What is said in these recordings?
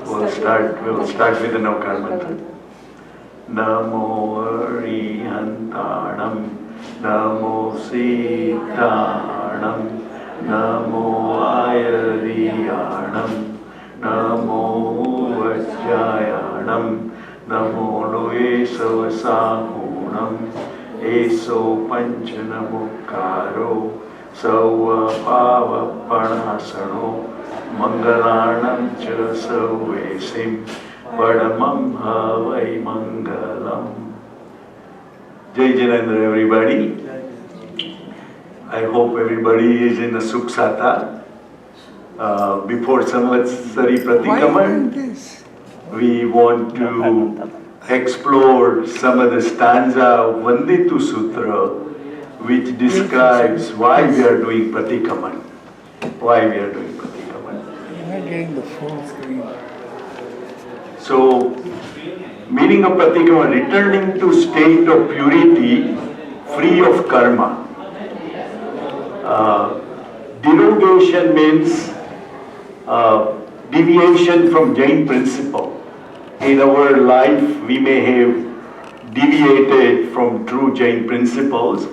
We'll start with the Navkar mantra. Namo Arihantanam, Namo Siddhanam, Namo Ayariyanam, Namo Vajjayanam, Namo Loesavasahunam, Eso Panchanamukaro, Sauva Pava Panasano, Mangalanam Cha Sauvesim, Padamam Havai Mangalam. Jai Janendra, everybody. I hope everybody is in a Suksata. Before Samvatsari Pratikaman, we want to explore some of the stanza of Vanditu Sutra, which describes why we are doing Pratikaman. Why we are doing Pratikaman. You're not getting the full screen. So, meaning of Pratikaman, returning to state of purity, free of karma. Derogation means deviation from Jain principle. In our life, we may have deviated from true Jain principles,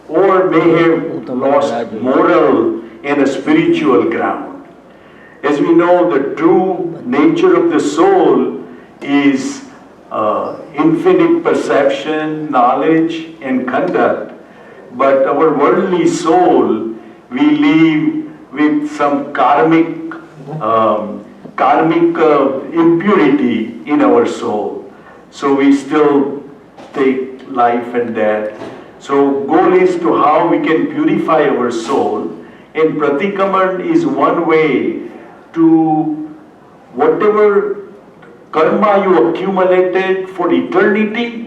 or may have lost moral and a spiritual ground. As we know, the true nature of the soul is infinite perception, knowledge, and conduct. But our worldly soul, we live with some karmic impurity in our soul. So we still take life and death. So goal is to how we can purify our soul, and Pratikaman is one way to whatever karma you accumulated for eternity.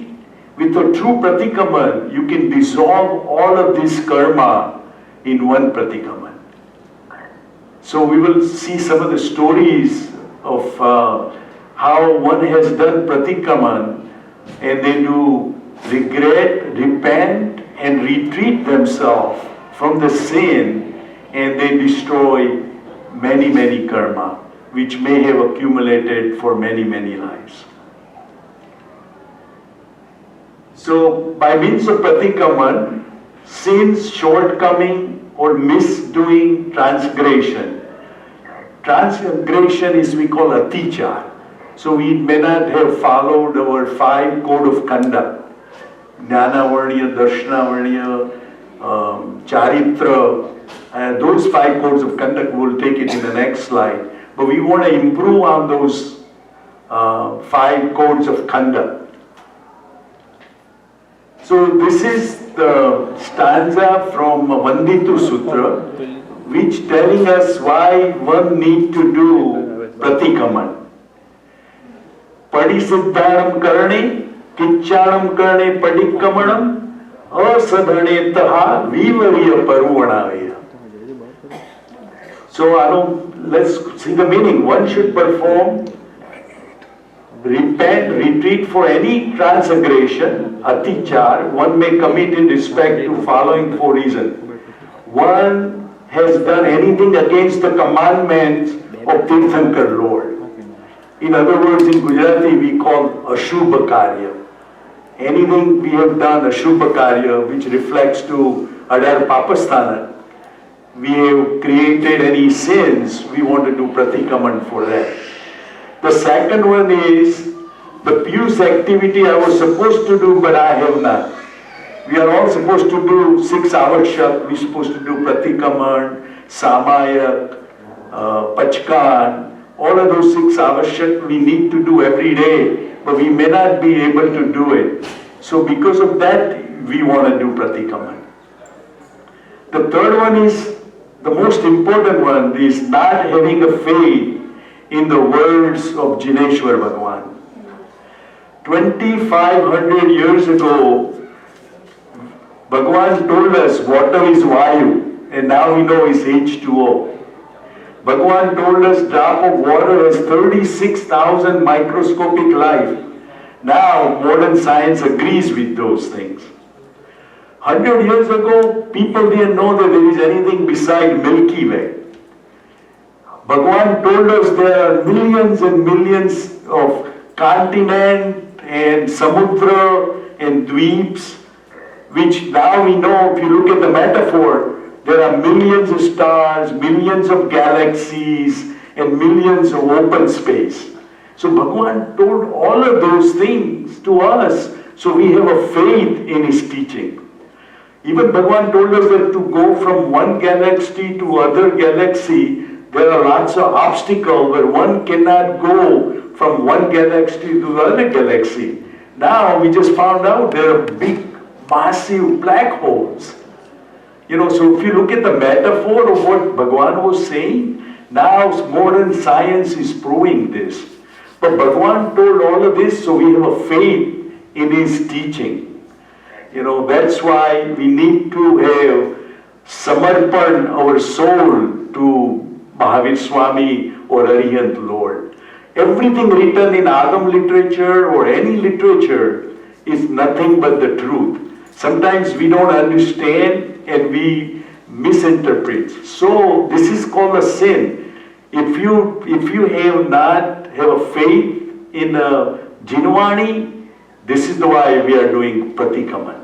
With a true Pratikaman, you can dissolve all of this karma in one Pratikaman. So we will see some of the stories of how one has done Pratikaman, and they do regret, repent, and retreat themselves from the sin, and they destroy many, many karma, which may have accumulated for many, many lives. So, by means of Pratikaman, sins, shortcoming, or misdoing, transgression. Transgression is we call aticha. So we may not have followed our 5 code of conduct. Jnana Varniya, Darshana Varniya, Charitra. Those 5 codes of conduct, we'll take it in the next slide. But we want to improve on those 5 codes of conduct. So this is the stanza from Vanditu Sutra, which telling us why one need to do Pratikaman. Padisiddhanam karane, kichanam karane padikamanam, asadhane taha vivariya parvanavaya. So let's see the meaning. One should perform, repent, retreat for any transgression, atichar, one may commit in respect to following 4 reasons. One has done anything against the commandments of Tirthankar Lord. In other words, in Gujarati we call Ashubha Karya. Anything we have done, Ashubha Karya, which reflects to Adar Papasthana, we have created any sins, we want to do Pratikaman for that. The second one is the pious activity I was supposed to do, but I have not. We are all supposed to do 6 hours shak. We're supposed to do Pratikaman, Samayak, Pachkan. All of those 6 hours shak we need to do every day, but we may not be able to do it. So because of that, we want to do Pratikaman. The third one is, the most important one, is not having a faith in the words of Jineshwar Bhagwan. 2,500 years ago, Bhagwan told us water is Vayu, and now we know it's H2O. Bhagwan told us drop of water has 36,000 microscopic life. Now modern science agrees with those things. 100 years ago, people didn't know that there is anything beside Milky Way. Bhagavan told us there are millions and millions of continent and samudra and dweeps, which now we know, if you look at the metaphor, there are millions of stars, millions of galaxies, and millions of open space. So Bhagavan told all of those things to us, so we have a faith in his teaching. Even Bhagavan told us that to go from one galaxy to other galaxy, there are lots of obstacles where one cannot go from one galaxy to the other galaxy. Now we just found out there are big, massive black holes. So if you look at the metaphor of what Bhagavan was saying, now modern science is proving this. But Bhagavan told all of this, so we have a faith in his teaching. That's why we need to have samarpan our soul to Mahavir Swami or Arihant Lord. Everything written in Agam literature or any literature is nothing but the truth. Sometimes we don't understand and we misinterpret. So this is called a sin. If you have not have a faith in Jinvani, this is why we are doing Pratikaman.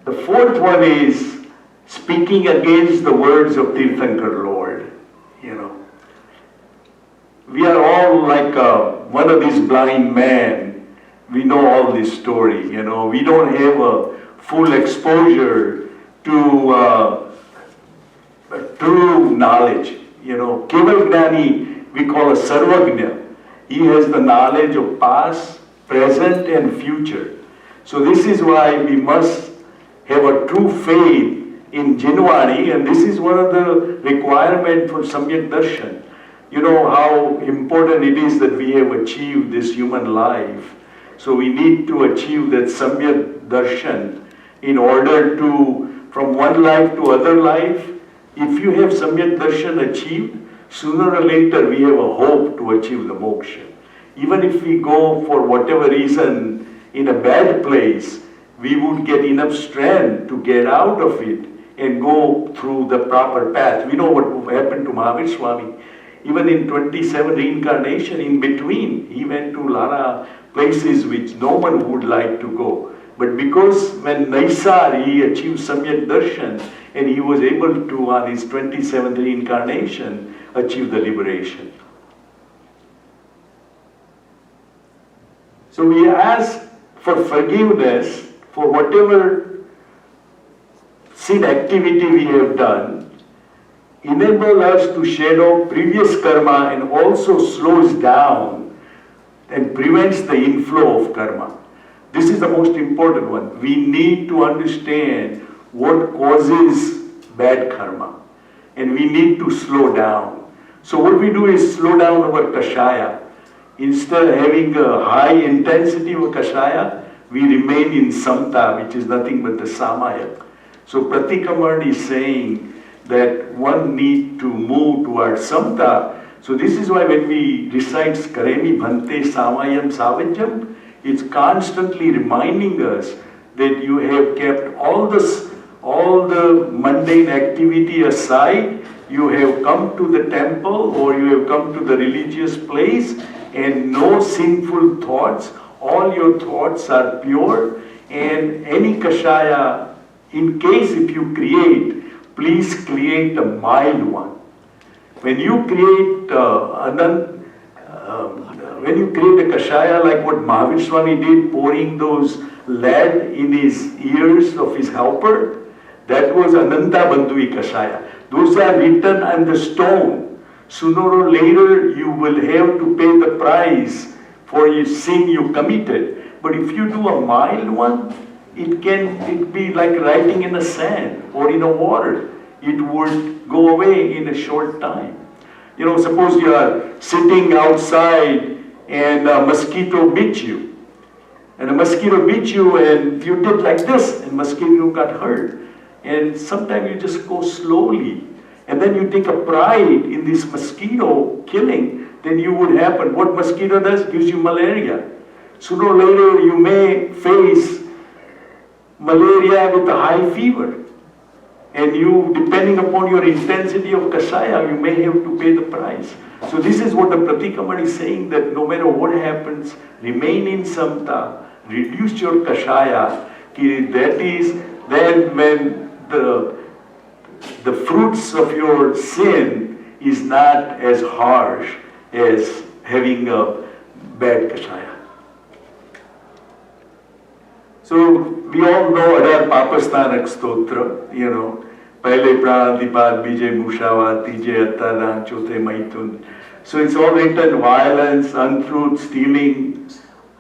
The fourth one is speaking against the words of Tirthankar Lord. We are all like one of these blind men. We know all this story. We don't have a full exposure to true knowledge. Keval Gnani we call a Sarvagna. He has the knowledge of past, present and future. So this is why we must have a true faith in Jinvani, and this is one of the requirements for Samyak Darshan. How important it is that we have achieved this human life. So we need to achieve that Samyak Darshan in order to, from one life to other life, if you have Samyak Darshan achieved, sooner or later we have a hope to achieve the moksha. Even if we go for whatever reason in a bad place, we would get enough strength to get out of it and go through the proper path. We know what happened to Mahavir Swami. Even in 27 reincarnation, in between, he went to a lot of places which no one would like to go. But because when Naisar, he achieved Samyak Darshan, and he was able to, on his 27th reincarnation, achieve the liberation. So we ask for forgiveness for whatever sin activity we have done, enable us to shed off previous karma and also slows down and prevents the inflow of karma. This is the most important one. We need to understand what causes bad karma, and we need to slow down. So what we do is slow down our kashaya. Instead of having a high intensity of kashaya, we remain in samta, which is nothing but the samaya. So Pratikaman is saying that one need to move towards samta. So this is why when we recite Karemi Bhante Samayam Savajyam, it's constantly reminding us that you have kept all the mundane activity aside, you have come to the temple or you have come to the religious place and no sinful thoughts, all your thoughts are pure, and any kashaya, in case if you create, please create a mild one. When you create when you create a kashaya like what Mahavir Swami did, pouring those lead in his ears of his helper, that was Ananta Bandhui kashaya. Those are written on the stone. Sooner or later you will have to pay the price for your sin you committed. But if you do a mild one, it be like writing in the sand or in the water. It would go away in a short time. Suppose you are sitting outside and a mosquito bit you. And a mosquito bit you and you did like this and mosquito got hurt. And sometimes you just go slowly. And then you take a pride in this mosquito killing, then you would happen. What mosquito does gives you malaria. Sooner or later you may face malaria with a high fever. And you, depending upon your intensity of kashaya, you may have to pay the price. So this is what the Pratikraman is saying, that no matter what happens, remain in samta, reduce your kashaya. That is then when the fruits of your sin is not as harsh as having a bad kashaya. So we all know Adar Papastanak Stotra, Pahle Pranadipad, Bijay Mushava, Tijay Attara, Chote Maitun. So it's all written: violence, untruth, stealing,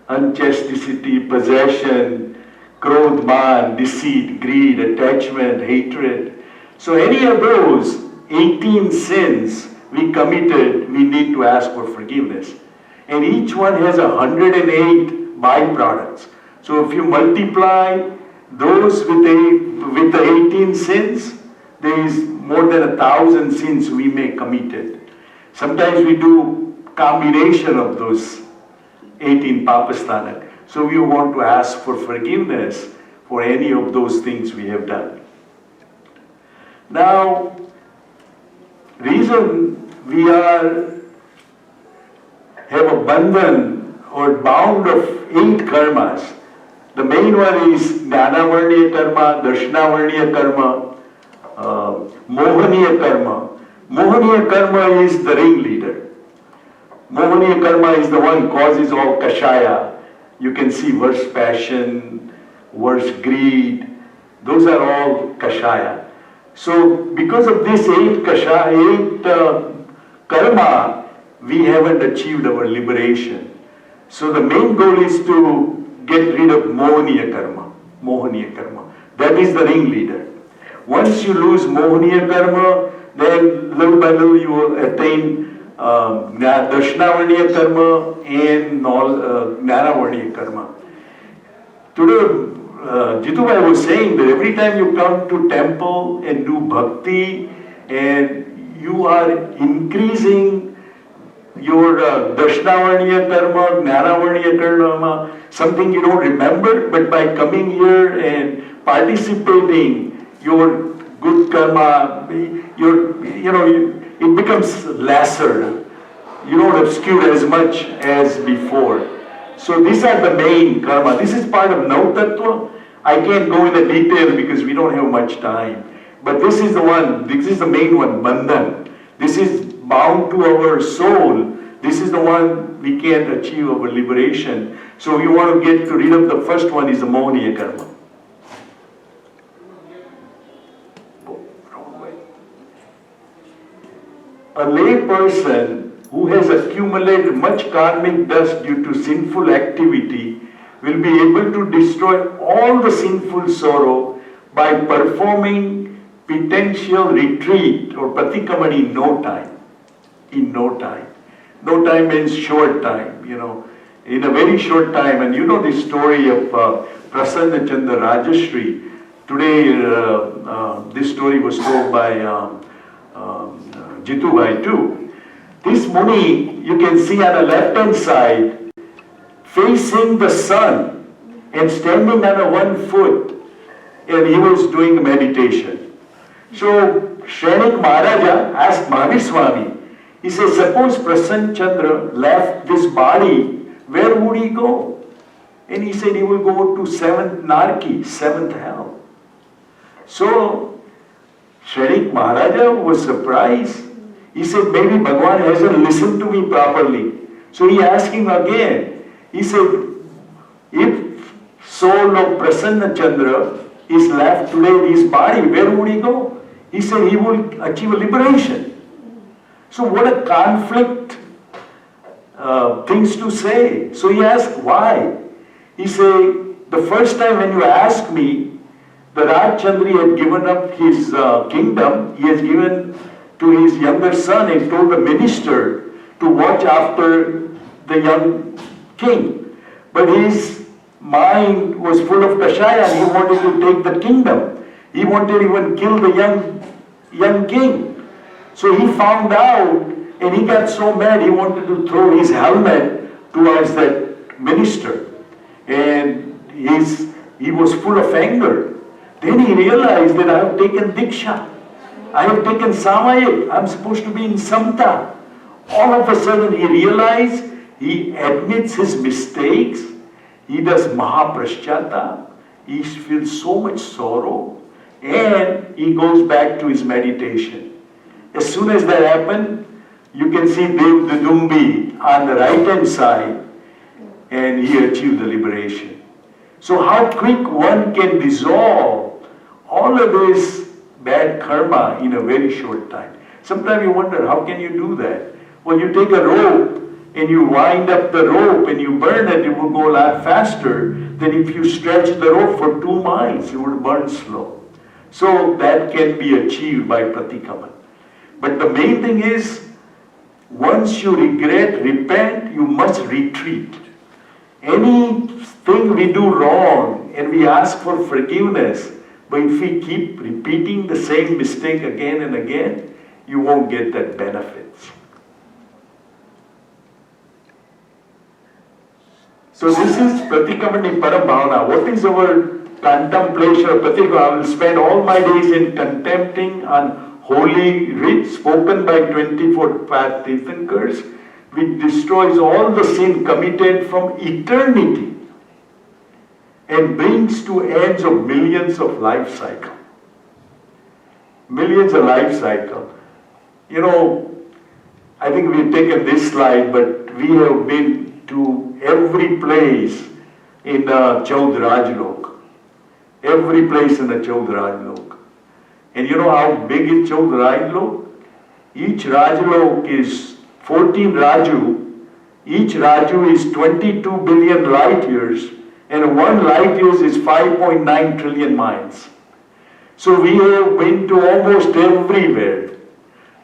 unchasticity, possession, krodh, man, deceit, greed, attachment, hatred. So any of those 18 sins we committed, we need to ask for forgiveness. And each one has 108 byproducts. So if you multiply those with the 18 sins, there is more than 1,000 sins we may committed. Sometimes we do combination of those 18 papastanak. So we want to ask for forgiveness for any of those things we have done. Now, reason we have a bandhan or bound of 8 karmas. The main one is Jnanavarniya karma, Darshanavarniya karma, Mohaniya karma. Mohaniya karma is the ringleader. Mohaniya karma is the one causes all kashaya. You can see worse passion, worse greed. Those are all kashaya. So because of this 8 karma, we haven't achieved our liberation. So the main goal is to get rid of Mohaniya karma. Mohaniya karma. That is the ringleader. Once you lose Mohaniya karma, then little by little you will attain Darshanavarniya karma and Jnanavarniya karma. Today, Jitubhai was saying that every time you come to temple and do bhakti, and you are increasing your Darshanavarniya karma, Jnanavarniya karma, something you don't remember, but by coming here and participating, your good karma, it becomes lesser. You don't obscure as much as before. So these are the main karma. This is part of Navtattva. I can't go into detail because we don't have much time. But this is the one, this is the main one, bandhan. This is bound to our soul. This is the one we can't achieve our liberation. So we want to get rid of the first one is the Mohaniya karma. A lay person who has accumulated much karmic dust due to sinful activity will be able to destroy all the sinful sorrow by performing penitential retreat or patikramana in no time. In no time. No time means short time, in a very short time. And you know the story of Prasanna Chandra Rajashri. Today, this story was told by Jitubhai too. This Muni, you can see on the left-hand side, facing the sun and standing on one foot, and he was doing meditation. So, Shrenik Maharaja asked Mahavir Swami, he says, suppose Prasanna Chandra left this body, where would he go? And he said he will go to 7th Narki, 7th hell. So, Shrenik Maharaja was surprised. He said, maybe Bhagavan hasn't listened to me properly. So he asked him again. He said, if soul of Prasanna Chandra is left today in his body, where would he go? He said he will achieve a liberation. So what a conflict things to say. So he asked, why? He said, the first time when you asked me, the Rajchandri had given up his kingdom, he has given to his younger son and told the minister to watch after the young king. But his mind was full of kashaya and he wanted to take the kingdom. He wanted to even kill the young king. So he found out and he got so mad he wanted to throw his helmet towards that minister. And he was full of anger. Then he realized that I have taken Diksha. I have taken Samayik. I'm supposed to be in Samta. All of a sudden he realized, he admits his mistakes. He does Mahapraschata. He feels so much sorrow. And he goes back to his meditation. As soon as that happened, you can see Dev Dudumbi on the right hand side, and he achieved the liberation. So how quick one can dissolve all of this bad karma in a very short time. Sometimes you wonder, how can you do that? Well, you take a rope and you wind up the rope and you burn it, it will go a lot faster than if you stretch the rope for 2 miles, it would burn slow. So that can be achieved by pratikaman. But the main thing is, once you regret, repent, you must retreat. Anything we do wrong and we ask for forgiveness, but if we keep repeating the same mistake again and again, you won't get that benefits. So this is Pratikamani Parambhavana. What is our contemplation of Pratikama? I will spend all my days in contempting on holy writ spoken by 24 path Tirthankars, which destroys all the sin committed from eternity and brings to ends of millions of life cycle. Millions of life cycle. You know, I think we've taken this slide, but we have been to every place in Chaud Rajlok. Every place in the Chaud Rajlok. And you know how big is Chaud Rajlok? Each Rajlok is 14 Raju. Each Raju is 22 billion light years, and 1 light years is 5.9 trillion miles. So we have been to almost everywhere.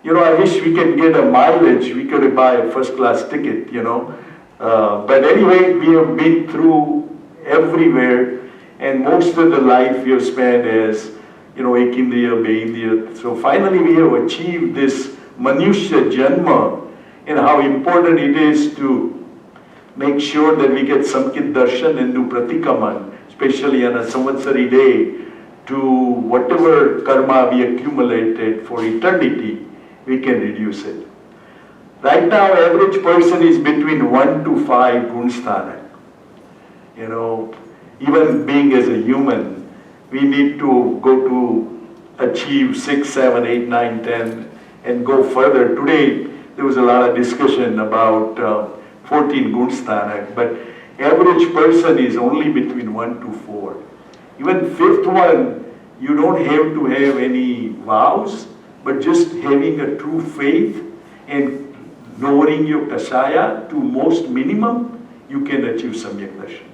You know, I wish we could get a mileage. We could buy a first class ticket, you know. But anyway, we have been through everywhere, and most of the life we have spent as, you know, Ek Indriya, Be Indriya. So finally we have achieved this Manushya Janma, and how important it is to make sure that we get Samkit Darshan and do Pratikaman, especially on a Samvatsari day, to whatever karma we accumulated for eternity, we can reduce it. Right now, average person is between 1 to 5 Gunsthana. You know, even being as a human, we need to go to achieve 6, 7, 8, 9, 10 and go further. Today, there was a lot of discussion about 14 Gunsthana, but average person is only between 1 to 4. Even 5th one, you don't have to have any vows, but just having a true faith and lowering your kashaya to most minimum, you can achieve Samyak Darshan.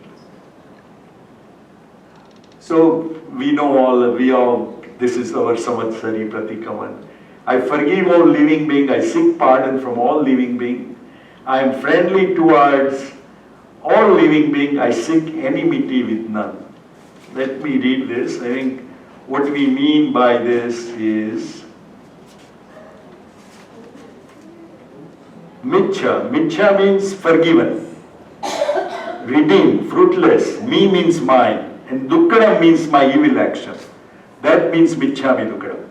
So we all, this is our Samvatsari Pratikaman. I forgive all living beings, I seek pardon from all living beings. I am friendly towards all living beings, I seek enmity with none. Let me read this. I think what we mean by this is Michha. Michha means forgiven, redeemed, fruitless. Me means mine. And Dukkana means my evil action. That means Michhami Dukkana.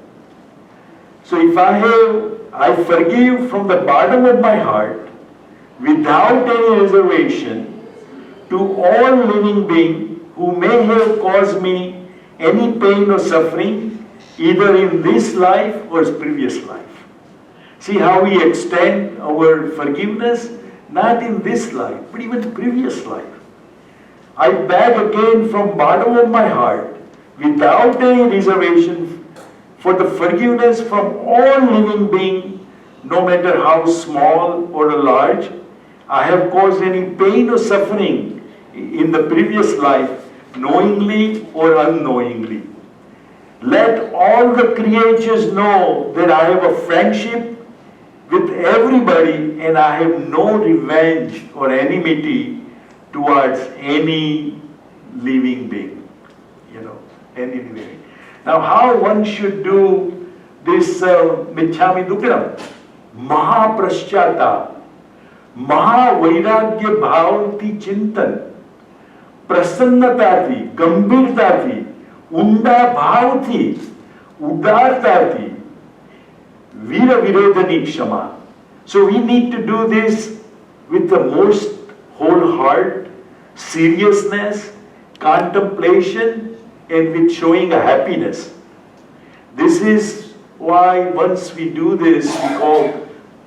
So if I forgive from the bottom of my heart, without any reservation, to all living beings who may have caused me any pain or suffering, either in this life or previous life. See how we extend our forgiveness, not in this life, but even previous life. I beg again from bottom of my heart, without any reservation, for the forgiveness from all living beings, no matter how small or large, I have caused any pain or suffering in the previous life, knowingly or unknowingly. Let all the creatures know that I have a friendship with everybody and I have no revenge or enmity towards any living being, any living being. Now how one should do this Michhami Dukkana? Mahapraschata, Mahavairagya Bhavanti Chintan, Prasannatati, Gambhirtati, ઊંડા ભાવથી, ઉદારતાથી, વીર વિરોધની ક્ષમા. So we need to do this with the most whole heart, seriousness, contemplation, and with showing a happiness. This is why once we do this, we call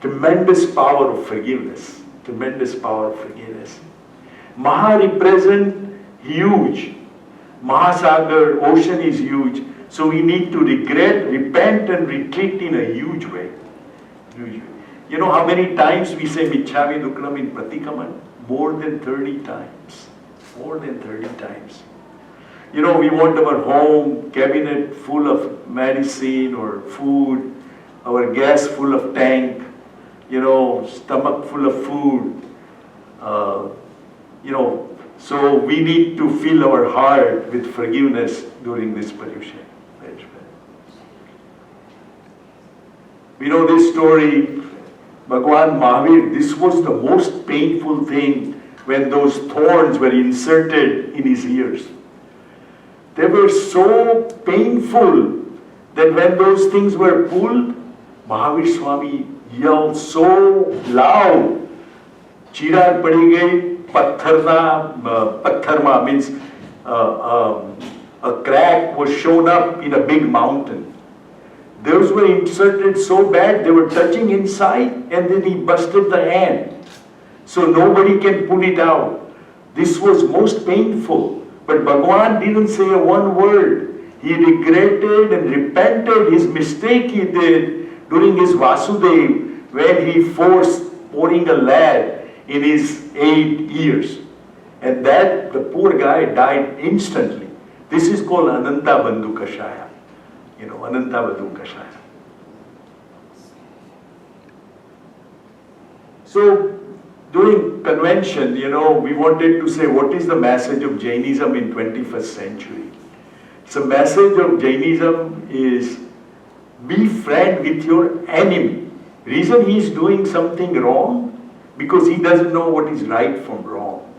tremendous power of forgiveness. Tremendous power of forgiveness. Maha represent huge. Mahasagar, ocean is huge. So we need to regret, repent, and retreat in a huge way. Huge way. You know how many times we say Michhami Dukram in Pratikaman? More than 30 times. More than 30 times. You know, we want our home cabinet full of medicine or food, our gas full of tank, you know, stomach full of food. So we need to fill our heart with forgiveness during this Paryushan. We know this story, Bhagwan Mahavir, this was the most painful thing when those thorns were inserted in his ears. They were so painful that when those things were pulled, Mahavir Swami yelled so loud, Chirag padi gayi, patharma means a crack was shown up in a big mountain. Those were inserted so bad, they were touching inside, and then he busted the hand. So nobody can pull it out. This was most painful. But Bhagwan didn't say a one word. He regretted and repented his mistake he did during his Vasudev when he forced pouring a lead in his 8 ears. And that, the poor guy died instantly. This is called Ananta Bandhu Kashaya. You know, Ananta Bandhu Kashaya. So, during convention, you know, we wanted to say what is the message of Jainism in 21st century. So message of Jainism is be friend with your enemy. Reason he is doing something wrong because he doesn't know what is right from wrong.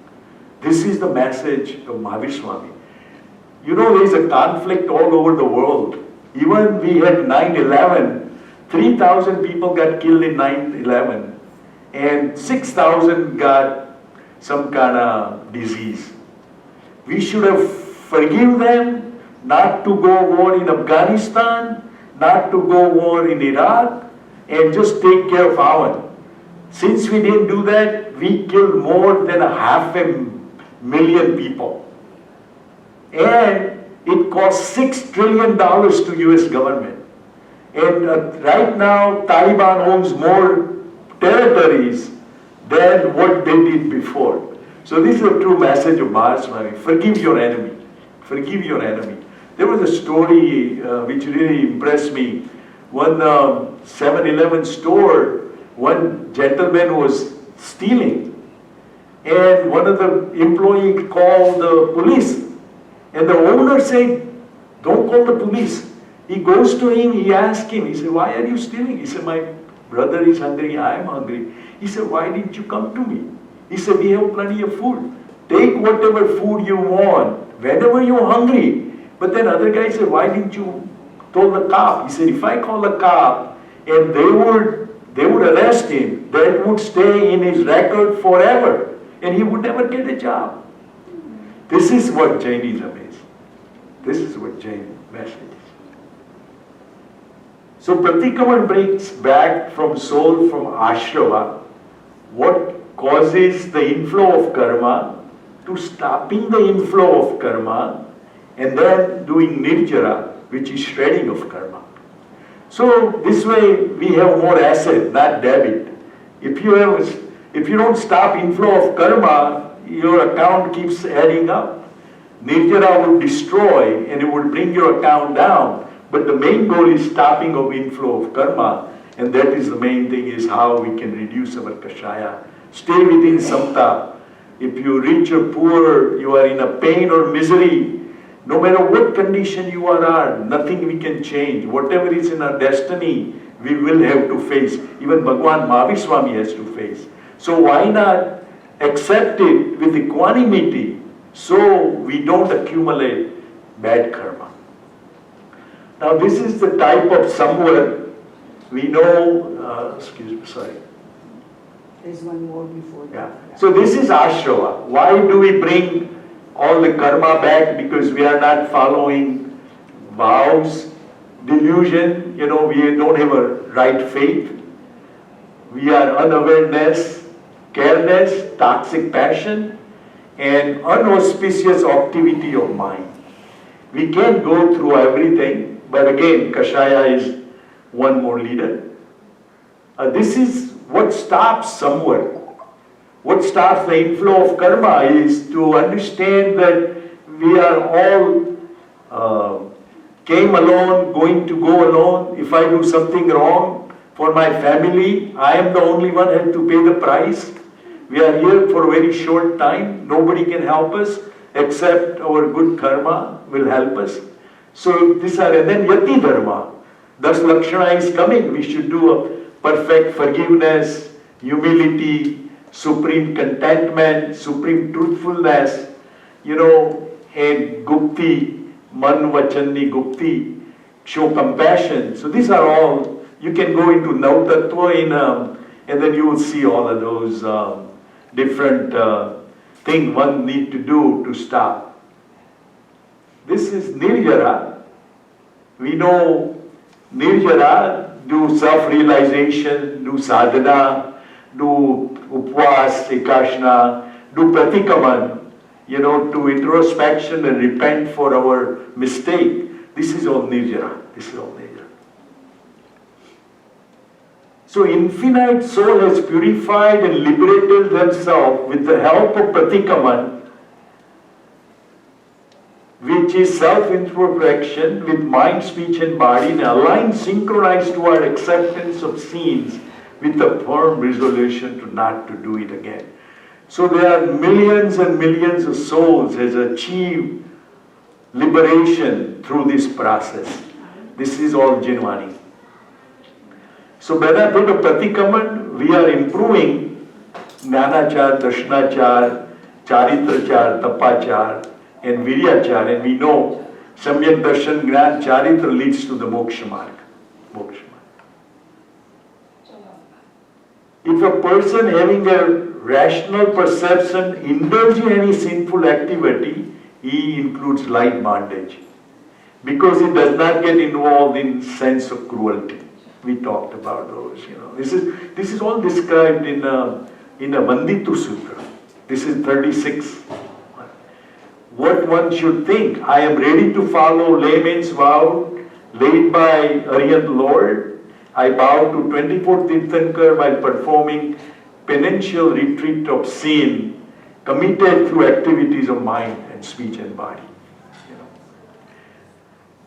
This is the message of Mahavir Swami. You know, there is a conflict all over the world. Even we had 9/11, 3,000 people got killed in 9/11. And 6,000 got some kind of disease. We should have forgiven them not to go war in Afghanistan, not to go war in Iraq, and just take care of our. Since we didn't do that, we killed more than 500,000 people. And it cost $6 trillion to US government. And right now, Taliban owns more territories than what they did before. So this is a true message of Maharaswami. Forgive your enemy. Forgive your enemy. There was a story which really impressed me. One 7-Eleven store, one gentleman was stealing. And one of the employees called the police. And the owner said, don't call the police. He goes to him, he asks him, he said, why are you stealing? He said, my brother is hungry, I am hungry. He said, why didn't you come to me? He said, we have plenty of food. Take whatever food you want, whenever you're hungry. But then other guy said, why didn't you tell the cop? He said, if I call the cop and they would arrest him, that would stay in his record forever. And he would never get a job. This is what Jainism is. This is what Jain message is. So Pratikaman brings back from soul, from ashrava, what causes the inflow of karma, to stopping the inflow of karma, and then doing nirjara, which is shredding of karma. So this way we have more asset, not debit. If you don't stop inflow of karma, your account keeps adding up. Nirjara would destroy and it would bring your account down. But the main goal is stopping of inflow of karma, and that is the main thing, is how we can reduce our kashaya. Stay within samta. If you rich or poor, you are in a pain or misery, no matter what condition you are, nothing we can change. Whatever is in our destiny, we will have to face. Even Bhagwan Mahavir Swami has to face. So why not accept it with equanimity so we don't accumulate bad karma. Now this is the type of somewhere we know, sorry. There's one more before Yeah. that. So this is ashrava. Why do we bring all the karma back? Because we are not following vows, delusion, we don't have a right faith. We are unawareness, careless, toxic passion, and unauspicious activity of mind. We can go through everything, but again, Kashaya is one more leader. This is what stops somewhere. What stops the inflow of karma is to understand that we are all came alone, going to go alone. If I do something wrong for my family, I am the only one who has to pay the price. We are here for a very short time. Nobody can help us except our good karma will help us. So these are, and then yati dharma. Thus Lakshana is coming. We should do a perfect forgiveness, humility, supreme contentment, supreme truthfulness, and gupti, man vachanni gupti, show compassion. So these are all, you can go into Nav Tattva and then you will see all of those different things one need to do to stop. This is Nirjara. We know Nirjara, do self-realization, do sadhana, do upvas, ekashna, do pratikaman, to introspection and repent for our mistake. This is all Nirjara. This is all Nirjara. So infinite soul has purified and liberated themselves with the help of pratikaman, which is self-introspection with mind, speech and body, and aligned, synchronized toward acceptance of sins with a firm resolution to not to do it again. So there are millions and millions of souls has achieved liberation through this process. This is all Jinwani. So benefit of Pratikaman, we are improving Jnanachar, Darshanachar, Charitrachar, Tapachar, and Viryachar, and we know Samyak Darshan, Gnan, Charitra leads to the Moksha Marg. Moksha Marg. If a person having a rational perception indulges in any sinful activity, he includes light bondage, because he does not get involved in sense of cruelty. We talked about those, This is all described in a Vanditu Sutra. This is 36. What one should think. I am ready to follow layman's vow laid by Aryan Lord. I bow to 24 Tirthankar while performing penitential retreat of sin committed through activities of mind and speech and body.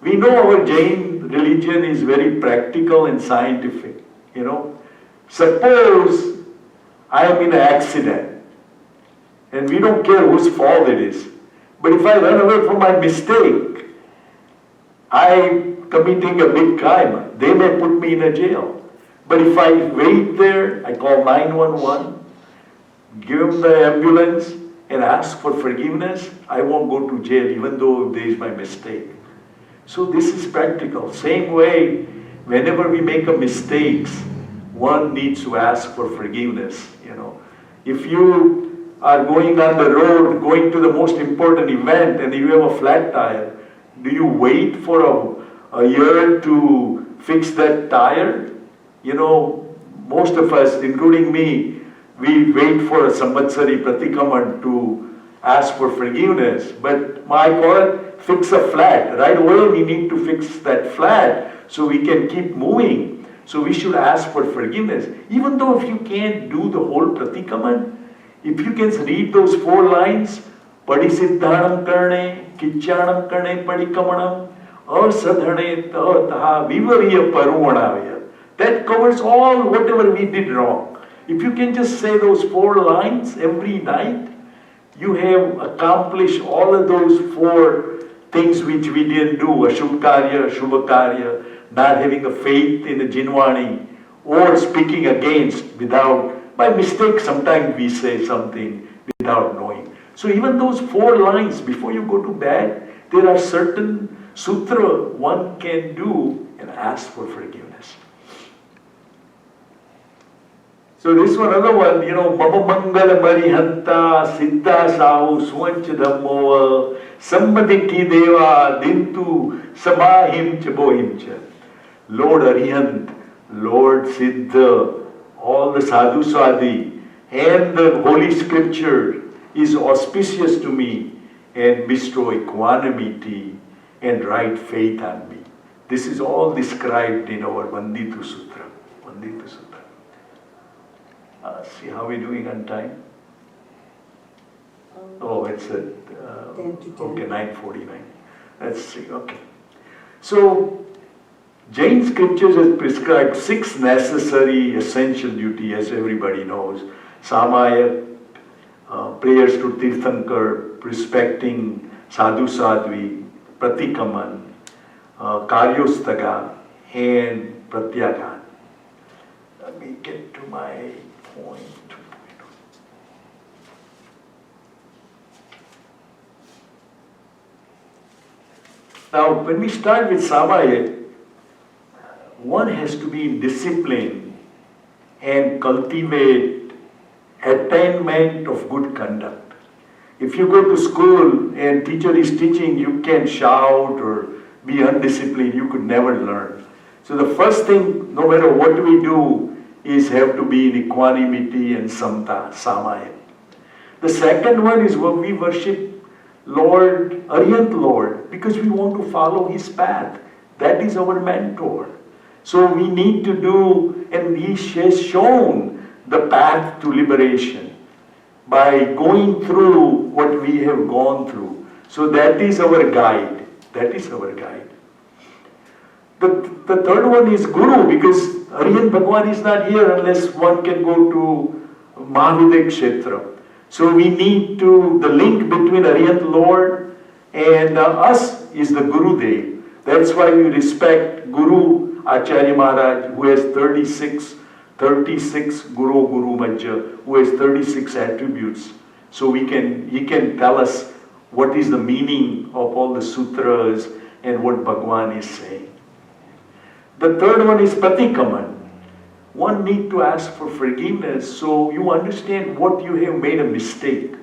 We know our Jain religion is very practical and scientific. Suppose I am in an accident and we don't care whose fault it is. But if I run away from my mistake, I'm committing a big crime. They may put me in a jail. But if I wait there, I call 911, give them the ambulance and ask for forgiveness, I won't go to jail even though there is my mistake. So this is practical. Same way, whenever we make a mistakes, one needs to ask for forgiveness. If you are going on the road, going to the most important event, and you have a flat tire, do you wait for a year to fix that tire? Most of us, including me, we wait for a samvatsari pratikaman to ask for forgiveness. But I call it fix a flat. Right away we need to fix that flat so we can keep moving. So we should ask for forgiveness. Even though if you can't do the whole pratikaman, if you can read those 4 lines, padisiddhanam karne, kichanam karne padikamanam, asadhane taha vivariya paruvanavya. That covers all whatever we did wrong. If you can just say those 4 lines every night, you have accomplished all of those 4 things which we didn't do, ashubhkarya, shubhakarya, not having a faith in the Jinwani, or speaking against without, by mistake sometimes we say something without knowing. So even those 4 lines before you go to bed, there are certain sutra one can do and ask for forgiveness. So this one, another one, Mama Mangala Marihanta, Siddha Sahu, Swancha Dhammo, Sammadiki Deva, Dintu, Samahim Chabohimcha. Lord Arihant, Lord Siddha, all the Sadhu Sadi, and the Holy Scripture is auspicious to me and bestow equanimity and right faith on me. This is all described in our Vanditu Sutra. Vanditu Sutra. See how we're doing on time? Oh, it's at 10 to 10. Okay, 9:49. Let's see. Okay. So Jain scriptures has prescribed 6 necessary essential duty, as everybody knows. Samaya, prayers to Tirthankar, respecting Sadhu Sadhvi, Pratikaman, Karyostaga, and Pratyagan. Let me get to my point. Now, when we start with Samaya, one has to be in discipline and cultivate attainment of good conduct. If you go to school and teacher is teaching, you can shout or be undisciplined, you could never learn. So the first thing, no matter what we do, is have to be in equanimity and samta, samaya. The second one is when we worship Lord, Arihant Lord, because we want to follow His path. That is our mentor. So we need to do, and He has shown the path to liberation by going through what we have gone through. So that is our guide. That is our guide. The third one is Guru, because Arihant Bhagwan is not here unless one can go to Mahavidya Kshetra. So we need to, the link between Arihant Lord and us is the Guru Dev. That's why we respect Guru Acharya Maharaj, who has 36 Guru Majja, who has 36 attributes. So he can tell us what is the meaning of all the sutras and what Bhagwan is saying. The third one is Pratikaman. One need to ask for forgiveness so you understand what you have made a mistake.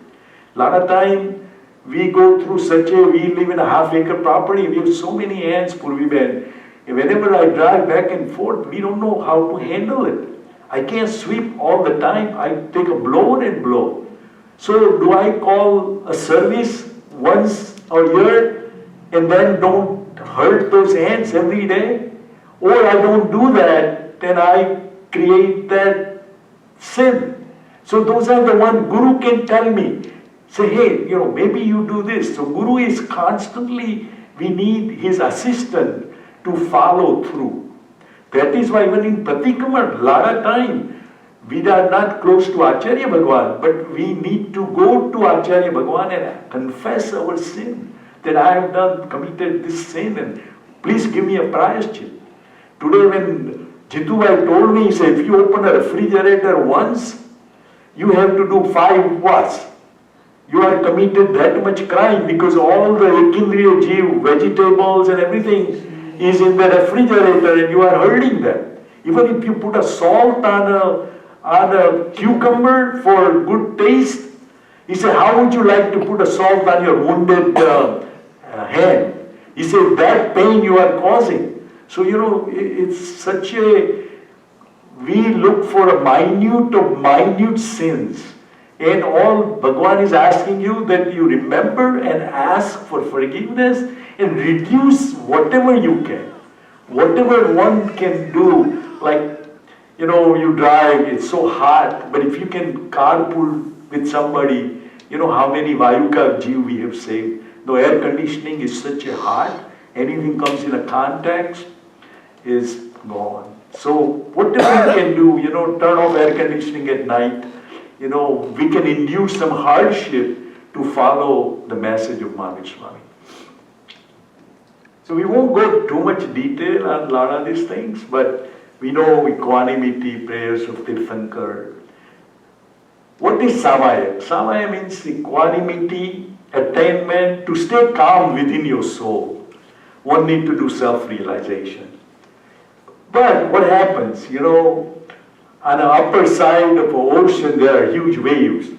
A lot of time we go through we live in a half-acre property, we have so many ants, Purvi. Whenever I drive back and forth, we don't know how to handle it. I can't sweep all the time. I take a blower and blow. So do I call a service once a year and then don't hurt those ants every day? Or I don't do that, then I create that sin. So those are the one Guru can tell me. Say, hey, maybe you do this. So Guru is constantly, we need his assistant to follow through. That is why even in Pratikaman, a lot of time, we are not close to Acharya Bhagwan, but we need to go to Acharya Bhagwan and confess our sin. That I have committed this sin and please give me a prayashchit. Today when Jitubai told me, he said, if you open a refrigerator once, you have to do 5 was. You are committed that much crime because all the ekindriya jeev, vegetables and everything is in the refrigerator and you are hurting them. Even if you put a salt on a cucumber for good taste, he said, how would you like to put a salt on your wounded hand? He said, that pain you are causing. So, it's such we look for a minute of minute sins. And all Bhagwan is asking you that you remember and ask for forgiveness and reduce whatever you can. Whatever one can do, like, you drive, it's so hot, but if you can carpool with somebody, how many Vayuka Jeev we have saved. Though air conditioning is such a hot, anything comes in a contact is gone. So whatever we can do, turn off air conditioning at night, we can induce some hardship to follow the message of Mahavir Swami. So we won't go too much detail on a lot of these things, but we know equanimity, prayers of Tirthankar. What is Samaya? Samaya means equanimity, attainment, to stay calm within your soul. one need to do self-realization. But what happens, on the upper side of the ocean, there are huge waves.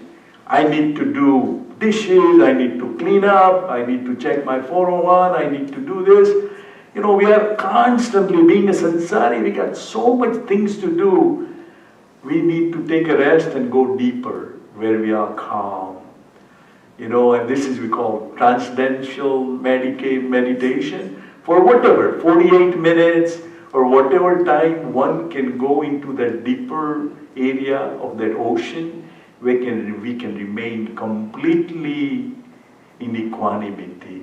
I need to do dishes, I need to clean up, I need to check my 401, I need to do this. We are constantly, being a sansari, we got so much things to do. We need to take a rest and go deeper, where we are calm. And this is we call transcendental meditation. For whatever, 48 minutes or whatever time one can go into that deeper area of that ocean, we can remain completely in equanimity,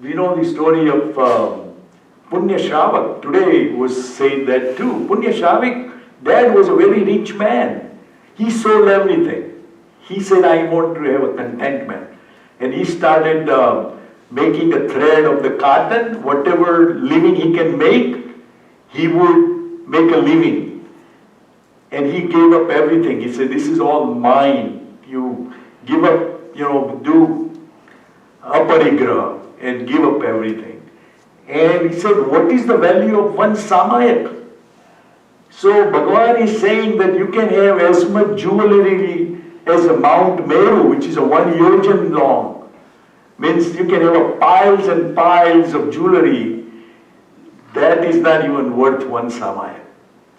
We know the story of Punya Shravak. Today was saying that too. Punya Shravak, dad was a very rich man. He sold everything. He said, I want to have a contentment. And he started making a thread of the cotton. Whatever living he can make, he would make a living. And he gave up everything. He said, this is all mine. You give up, do aparigraha and give up everything. And he said, what is the value of one samayak? So Bhagavan is saying that you can have as much jewelry as a Mount Meru, which is a 1 yojan long. Means you can have piles and piles of jewelry. That is not even worth one samayak.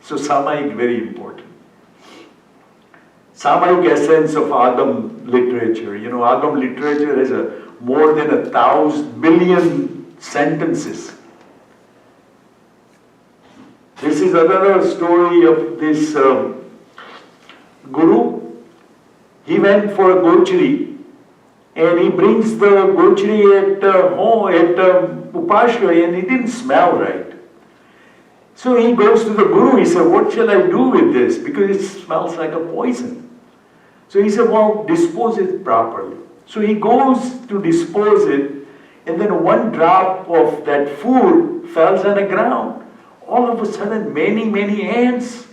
So samayak is very important. Samayak essence of Agam literature. Agam literature has more than 1,000 billion sentences. This is another story of this guru. He went for a gochari and he brings the gochari at home, at Upashra, and it didn't smell right. So he goes to the guru, he said, what shall I do with this? Because it smells like a poison. So he said, well, dispose it properly. So he goes to dispose it, and then one drop of that food falls on the ground. All of a sudden, many ants,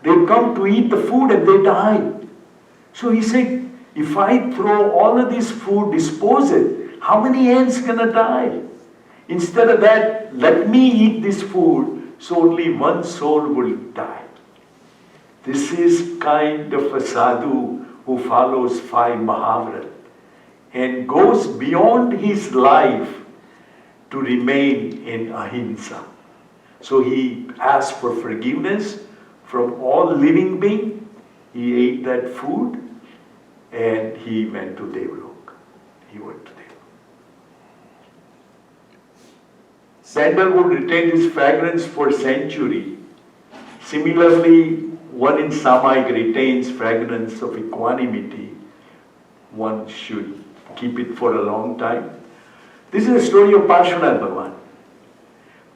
they come to eat the food and they die. So he said, if I throw all of this food, dispose it, how many ants gonna die? Instead of that, let me eat this food, so only one soul will die. This is kind of a sadhu who follows 5 Mahavrat and goes beyond his life to remain in ahimsa. So he asked for forgiveness from all living beings. He ate that food and he went to Devalok. He went to Devalok. Sandalwood retained its fragrance for centuries. Similarly, one in Samayik retains fragrance of equanimity. One should keep it for a long time. This is a story of Paryushan Bhagavan.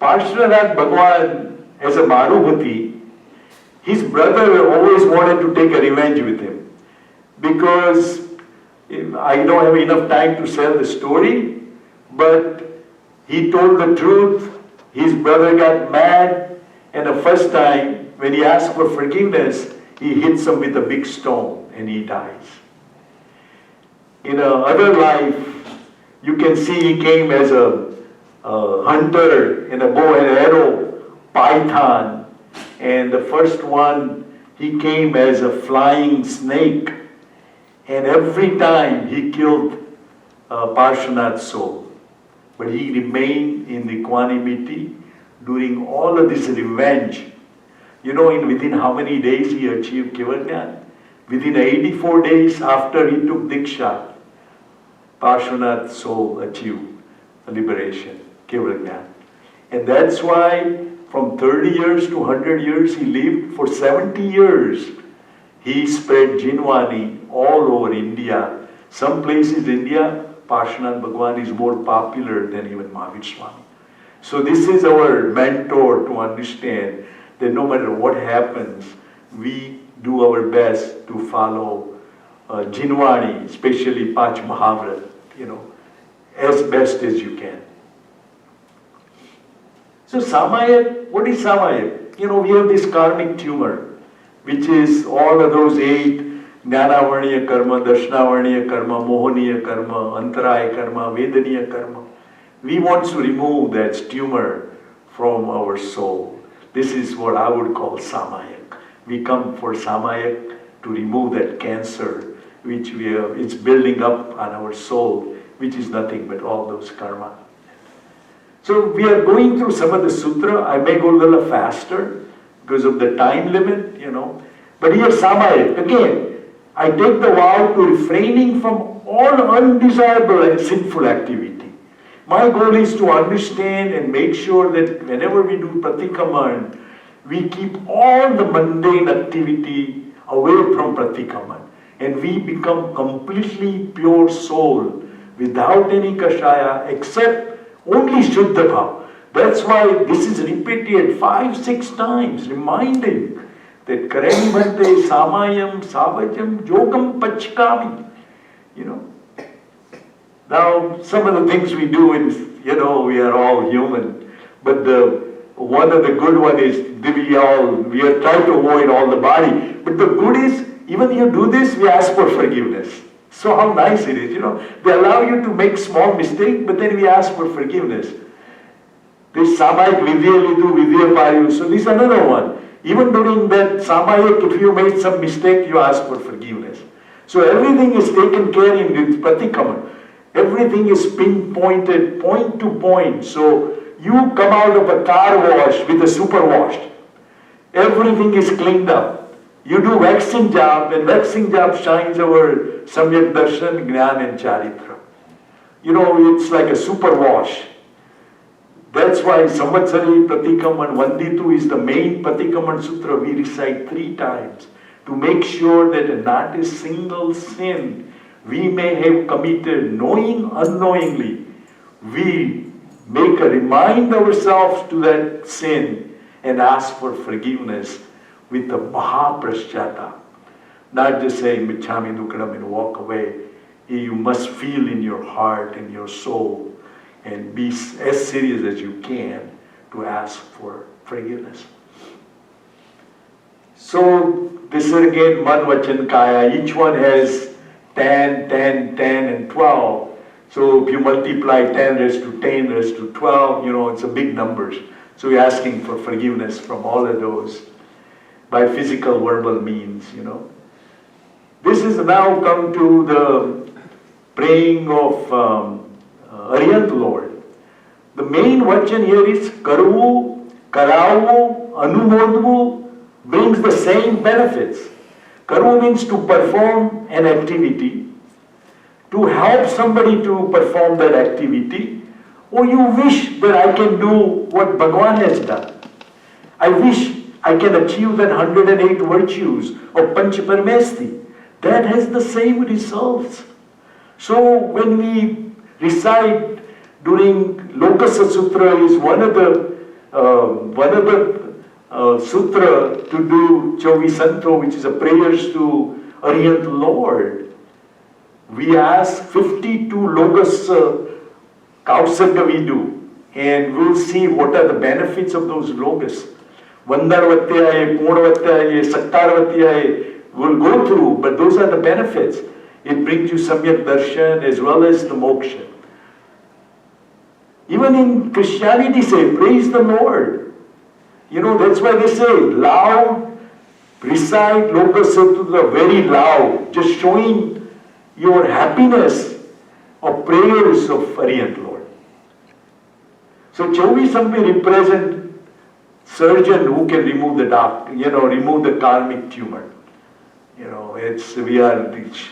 Paryushan Bhagavan, as a Manubhuti, his brother always wanted to take a revenge with him. Because I don't have enough time to tell the story, but he told the truth. His brother got mad, and the first time when he asked for forgiveness, he hits him with a big stone and he dies. In another life, you can see he came as a hunter in a bow and arrow, python, and the first one, he came as a flying snake, and every time he killed Parshvanath's soul. But he remained in equanimity during all of this revenge. Within how many days he achieved Kevalgyan? Within 84 days after he took Diksha, Parshvanath's soul achieved liberation, Kevalgyan. And that's why from 30 years to 100 years he lived. For 70 years he spread Jinwani all over India. Some places in India, Parshvanath Bhagavan is more popular than even Mahavir Swami. So this is our mentor to understand that no matter what happens, we do our best to follow Jinwani, especially Panch Mahavrat, as best as you can. So Samayat, what is Samayat? We have this karmic tumor, which is all of those 8 Jnanavarniya karma, Darshanavarniya karma, Mohaniya karma, Antaraya karma, Vedaniya karma. We want to remove that tumor from our soul. This is what I would call Samayak. We come for Samayak to remove that cancer which it's building up on our soul, which is nothing but all those karma. So we are going through some of the sutra. I may go a little faster because of the time limit, But here Samayak, again, I take the vow to refraining from all undesirable and sinful activity. My goal is to understand and make sure that whenever we do pratikaman, we keep all the mundane activity away from pratikaman. And we become completely pure soul without any kashaya except only Shuddha Bhav. That's why this is repeated 5-6 times, reminding that Karani Bhante Samayam Savajam Yogam Pachkami. Now, some of the things we do is, we are all human. But one of the good one is we are trying to avoid all the body. But the good is, even you do this, we ask for forgiveness. So how nice it is, They allow you to make small mistake, but then we ask for forgiveness. This Samayik Vidya Vidu, Vidya Payu. So this is another one. Even during that Samayik, if you made some mistake, you ask for forgiveness. So everything is taken care in this Pratikama. Everything is pinpointed, point to point. So you come out of a car wash with a super wash. Everything is cleaned up. You do waxing job, and waxing job shines over Samyak Darshan, Gnan and Charitra. It's like a super wash. That's why Samvatsari Pratikaman Vanditu is the main Pratikaman Sutra we recite 3 times to make sure that not a single sin we may have committed, knowing, unknowingly, we make a remind ourselves to that sin and ask for forgiveness with a Mahapraschata. Not just saying Michhami Dukkanam and walk away. You must feel in your heart and your soul and be as serious as you can to ask for forgiveness. So this is again Man Vachan Kaya. Each one has 10, 10, 10 and 12. So if you multiply 10 raised to 10 raised to 12, it's a big numbers. So we're asking for forgiveness from all of those by physical, verbal means, This is now come to the praying of Arihant Lord. The main vachan here is Karvu, Karavu, Anumodvu brings the same benefits. Karvu means to perform an activity, to help somebody to perform that activity, or you wish that I can do what Bhagavan has done. I wish I can achieve that 108 virtues of Panchaparamesti. That has the same results. So when we recite during Lokasa Sutra is one of the sutra to do Chovisanto, which is a prayers to Arihant Lord. We ask 52 Lokas Kausanga we do, and we'll see what are the benefits of those Lokas. Vandarvatyaye, Purnvatyaye, Saktarvatyaye, we'll go through, but those are the benefits. It brings you Samyak Darshan as well as the Moksha. Even in Christianity say, praise the Lord. That's why they say, loud, recite Lokasatra very loud, just showing your happiness of prayers of Arihant Lord. So Chovisambi represent surgeon who can remove the remove the karmic tumor. We are rich.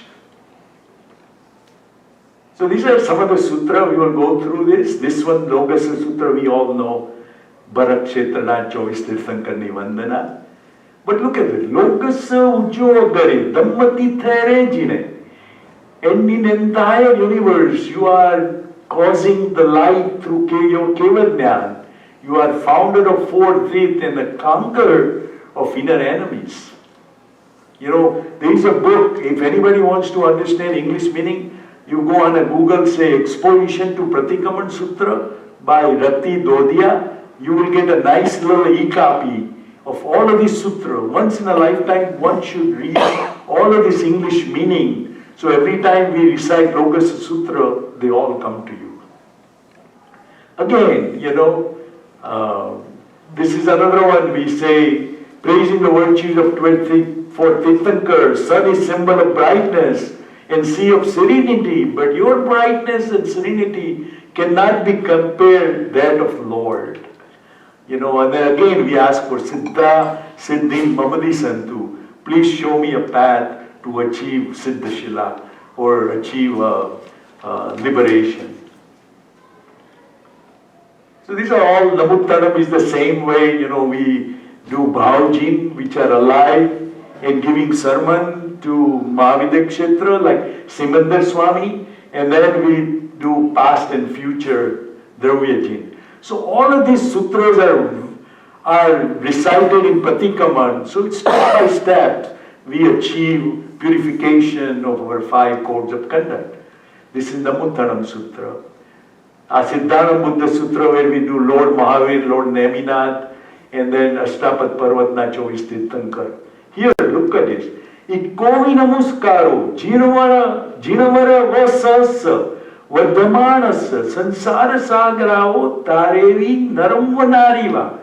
So these are some of the sutra. We will go through this. This one, Lokasa Sutra, we all know. Bharat Kshetrana Chovis Tirthankarni Vandana. But look at it. Lokasa Ujjogare Dhammati There Jine. And in entire universe, you are causing the light through your Keval Jnana. You are founder of 4th faith and a conqueror of inner enemies. There is a book, if anybody wants to understand English meaning, you go on a Google, say, Exposition to Pratikaman Sutra by Rati Dodia. You will get a nice little e-copy of all of these sutra. Once in a lifetime, one should read all all of this English meaning. So every time we recite Lokasa Sutra, they all come to you. Again, this is another one we say, praising the virtues of for Tirthankar, sun is symbol of brightness and sea of serenity, but your brightness and serenity cannot be compared that of Lord. And then again we ask for Siddha, Siddhi, Mamadi Santu. Please show me a path to achieve Siddhashila or achieve liberation. So these are all, Namuttanam is the same way, we do Bhavjin, which are alive and giving sermon to Mahavidakshetra like Simandar Swami, and then we do past and future Dravyajin. So all of these sutras are recited in Pratikaman. So it's step by step we achieve purification of our 5 codes of conduct. This is Namuttanam Sutra. Siddhanam Buddha Sutra, where we do Lord Mahavir, Lord Neminath, and then Ashtapat Parvatna Chovis Tirthankar. Here, look at this. Ikovi Namaskaro, Jinavara Vasasa, Vadamanasa, Sansara Sagarao, Tarevi, Naramvanariva.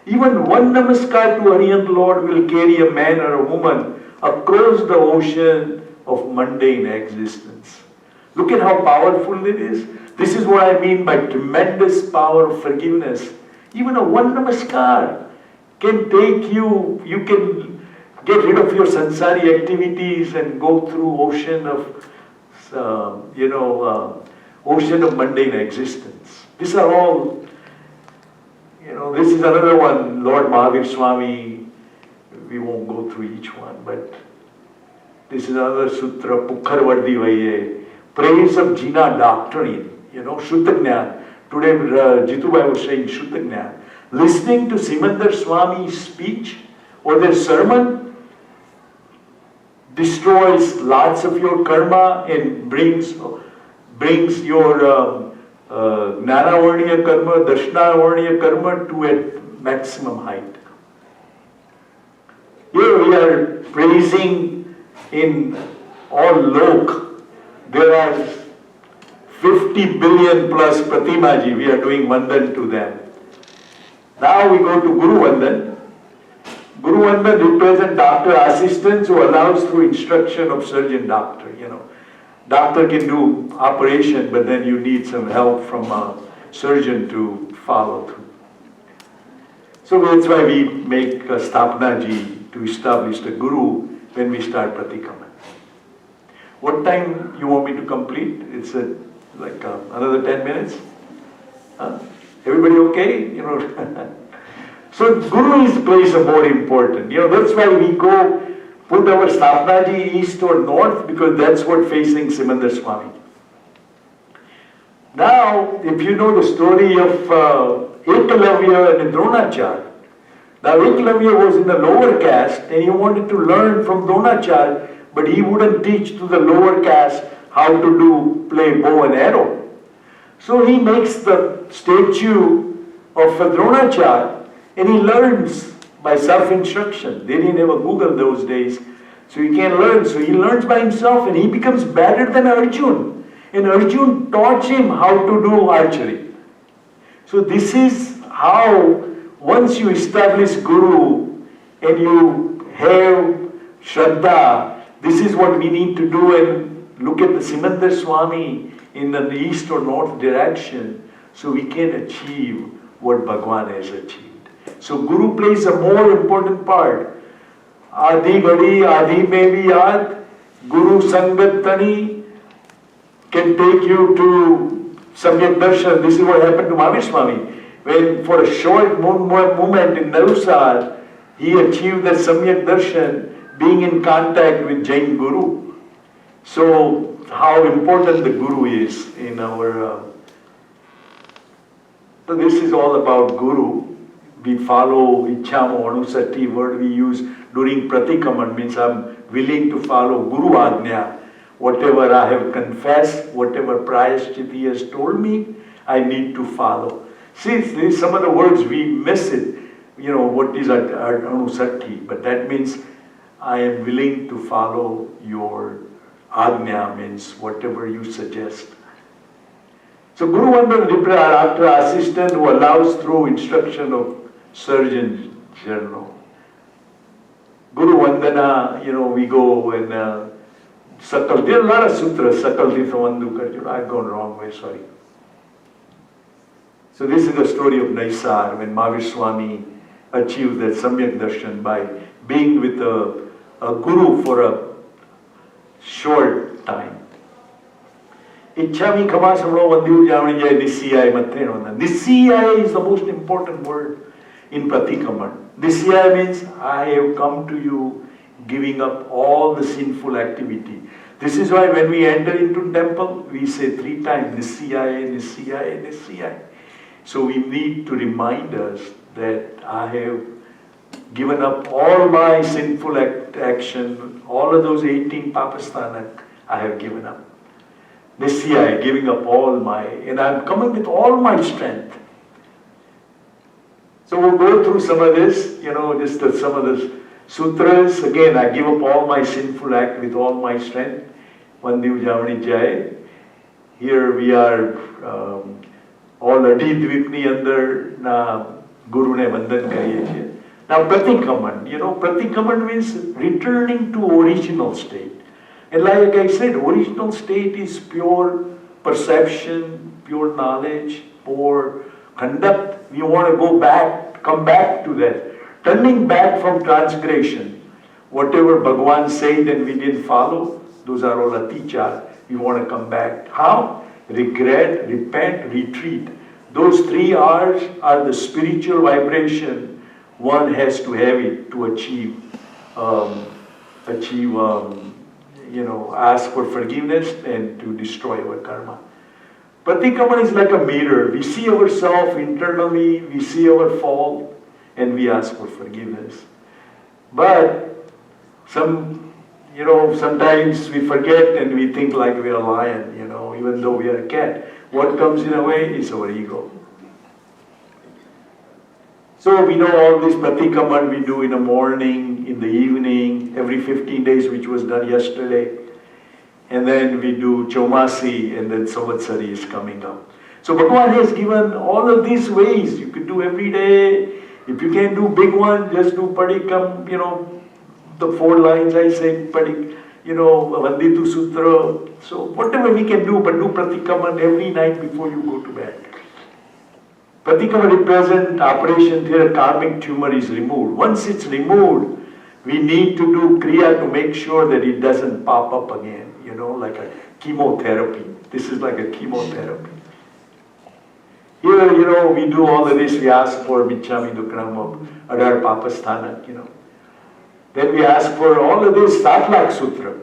Even one Namaskar to Arihant Lord will carry a man or a woman across the ocean of mundane existence. Look at how powerful it is. This is what I mean by tremendous power of forgiveness. Even a one namaskar can take you can get rid of your sansari activities and go through ocean of mundane existence. These are all, this is another one, Lord Mahavir Swami, we won't go through each one, but this is another sutra, Pukharvardi Vaye, praise of Jina doctrine, Shuddha. Today Jitubai was saying Shuddha. Listening to Simandar Swami's speech or their sermon destroys lots of your karma and brings your Gnanavarniya karma, Darshanavarniya karma to a maximum height. Here we are praising in all lok. There are 50 billion plus Pratimaji. We are doing Vandan to them. Now we go to Guru Vandan. Guru Vandan represents doctor assistants who allows through instruction of surgeon doctor. Doctor can do operation, but then you need some help from a surgeon to follow through. So that's why we make a Stapnaji to establish the Guru when we start Pratikama. What time you want me to complete? It's another 10 minutes? Everybody okay? So Guru's place is more important. That's why we go put our Stapnaji east or north, because that's what facing Simandar Swami. Now, if you know the story of Ekalavya and Dronacharya. Now Ekalavya was in the lower caste and he wanted to learn from Dronacharya, but he wouldn't teach to the lower caste how to play bow and arrow. So he makes the statue of Dronacharya and he learns by self-instruction. They didn't have a Google those days, so he can't learn. So he learns by himself and he becomes better than Arjun. And Arjun taught him how to do archery. So this is how, once you establish Guru and you have Shraddha, this is what we need to do, and look at the Simandar Swami in the east or north direction, so we can achieve what Bhagwan has achieved. So Guru plays a more important part. Adi Gadi, Adi Mevi Yad, Guru Sangat Tani can take you to Samyak Darshan. This is what happened to Mahavir Swami. When for a short moment in Navsar, he achieved that Samyak Darshan, being in contact with Jain Guru. So how important the Guru is in our... So this is all about Guru. We follow Ichhamo Anusati, word we use during Pratikaman, means I'm willing to follow Guru Ajna. Whatever I have confessed, whatever Prayashchit he has told me, I need to follow. See, some of the words we miss it. What is Anusati? But that means I am willing to follow your agnya, means whatever you suggest. So Guru Vandan Ratra assistant who allows through instruction of Surgeon General. Guru Vandana, we go and Sakal, there are a lot of sutras, Sakal Tithavandu Karjuna, I've gone wrong way, sorry. So this is the story of Naisar, when Mahavir Swami achieved that Samyak Darshan by being with a guru for a short time. Ichchami Kama Samro Vandiu Jamani Jai Nisiyai Matrena. Nisiyai is the most important word in Pratikaman. Nisiyai means I have come to you giving up all the sinful activity. This is why when we enter into temple, we say 3 times Nisiyai, Nisiyai, Nisiyai. So we need to remind us that I have given up all my sinful action, all of those 18 papasthana I have given up. Nisiyai, giving up all my, and I'm coming with all my strength. So we'll go through some of this, just some of the sutras. Again, I give up all my sinful act with all my strength. Vandiv Jamani Jai. Here we are all Adi Dvipni under na Guru ne Vandan kariye. Now Pratikaman, Pratikaman means returning to original state. And like I said, original state is pure perception, pure knowledge, pure conduct. We want to go back, come back to that. Turning back from transgression. Whatever Bhagwan said and we didn't follow, those are all atichar. We want to come back. How? Regret, repent, retreat. Those 3 R's are the spiritual vibration one has to have it to achieve, ask for forgiveness and to destroy our karma. Pratikaman is like a mirror. We see ourselves internally, we see our fault, and we ask for forgiveness. But sometimes we forget and we think like we are a lion, even though we are a cat. What comes in our way is our ego. So we know all this Pratikaman we do in the morning, in the evening, every 15 days, which was done yesterday. And then we do Chaumasi, and then Samvatsari is coming up. So Bhagavan has given all of these ways. You could do every day. If you can't do big one, just do Padikam, the 4 lines I say, Padik, Vanditu Sutra. So whatever we can do, but do Pratikaman every night before you go to bed. Pratikaman represents operation here, karmic tumor is removed. Once it's removed, we need to do Kriya to make sure that it doesn't pop up again, like a chemotherapy. This is like a chemotherapy. Here, we do all of this, we ask for Michchami Dukkanam of Adar Papasthana, Then we ask for all of this Satlak Sutra.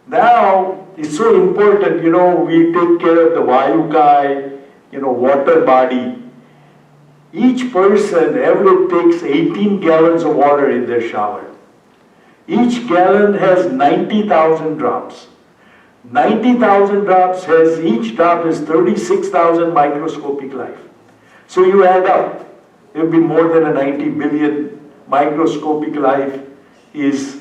Now, it's so important, we take care of the Vayukai, water body. Each person every takes 18 gallons of water in their shower. Each gallon has 90,000 drops. 90,000 drops each drop is 36,000 microscopic life. So you add up, it will be more than a 90 billion microscopic life is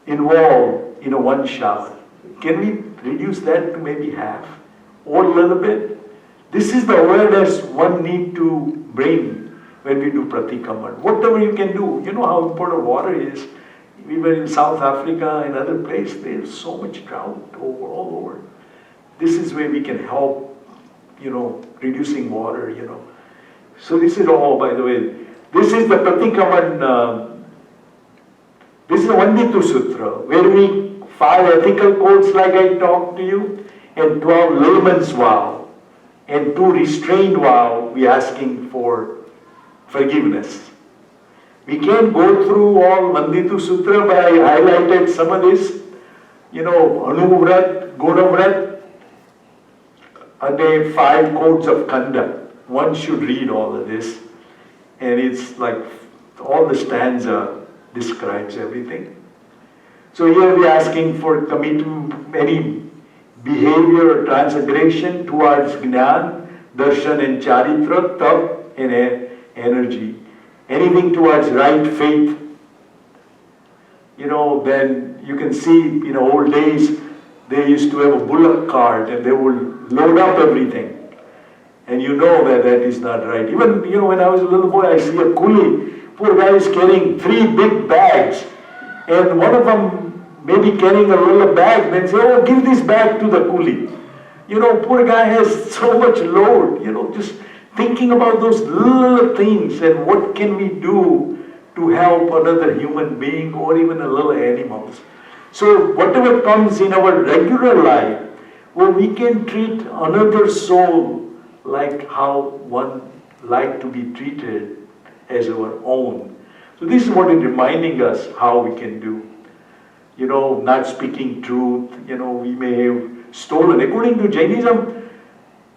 involved in a one shower. Can we reduce that to maybe half or a little bit? This is the awareness one need to bring when we do Pratikaman. Whatever you can do, you know how important water is. We were in South Africa and other places, there's so much drought all over. This is where we can help, reducing water, So this is all, by the way, this is the Pratikaman, this is the Vanditu Sutra, where we 5 ethical codes like I talked to you, and 12 layman's vow, and 2 restrained vow, we asking for forgiveness. We can't go through all Vanditu Sutra, but I highlighted some of this, Anuvrat, Gunavrat, are there 5 codes of conduct. One should read all of this, and it's like all the stanza describes everything. So here we are asking for committing any behavior or transgression towards Jnana, Darshan and Charitra, Tap and energy. Anything towards right faith. then you can see in old days, they used to have a bullock cart and they would load up everything. And you know that that is not right. Even, when I was a little boy, I see a coolie. Poor guy is carrying 3 big bags. And one of them maybe carrying a roller bag. Then say, oh, give this bag to the coolie. Poor guy has so much load. Just thinking about those little things and what can we do to help another human being or even a little animals. So whatever comes in our regular life, well, we can treat another soul like how one like to be treated as our own. So this is what is reminding us how we can do. Not speaking truth, we may have stolen. According to Jainism,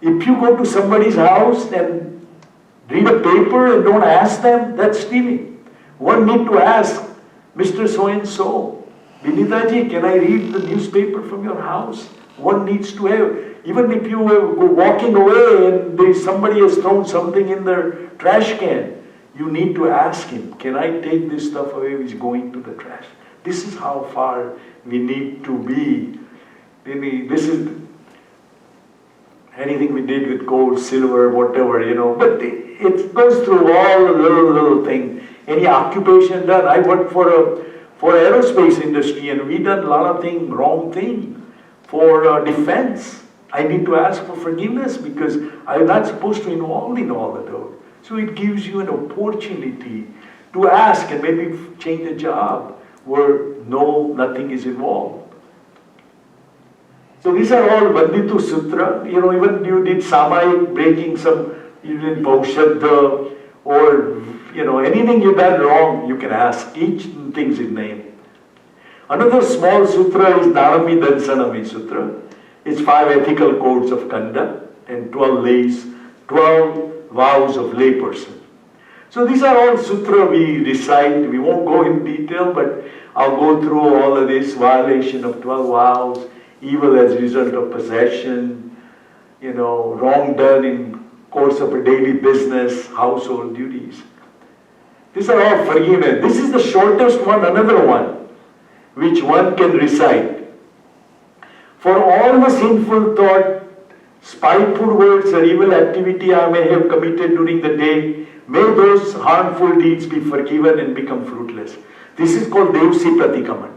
if you go to somebody's house and read a paper and don't ask them, that's stealing. One need to ask, Mr. So-and-so, Vinitaji, can I read the newspaper from your house? One needs to have, even if you are walking away and somebody has thrown something in their trash can, you need to ask him, can I take this stuff away which is going to the trash? This is how far we need to be. This is anything we did with gold, silver, whatever, but it goes through all the little thing. Any occupation done. I worked for aerospace industry and we done a lot of wrong thing. For defense, I need to ask for forgiveness because I'm not supposed to involve in all of those. So it gives you an opportunity to ask and maybe change the job where nothing is involved. So these are all Vanditu Sutra. Even you did Samayik, breaking some, you did Bhaushabda, or anything you done wrong, you can ask. Each thing's in name. Another small sutra is Dharami Dansanami Sutra. It's 5 ethical codes of conduct and 12 lays, 12 vows of layperson. So these are all sutra we recite. We won't go in detail, but I'll go through all of this. Violation of 12 vows, evil as a result of possession, wrong done in course of a daily business, household duties. These are all forgiveness. This is the shortest one, another one, which one can recite. For all the sinful thought, spiteful words or evil activity I may have committed during the day, may those harmful deeds be forgiven and become fruitless. This is called Devsi Pratikaman.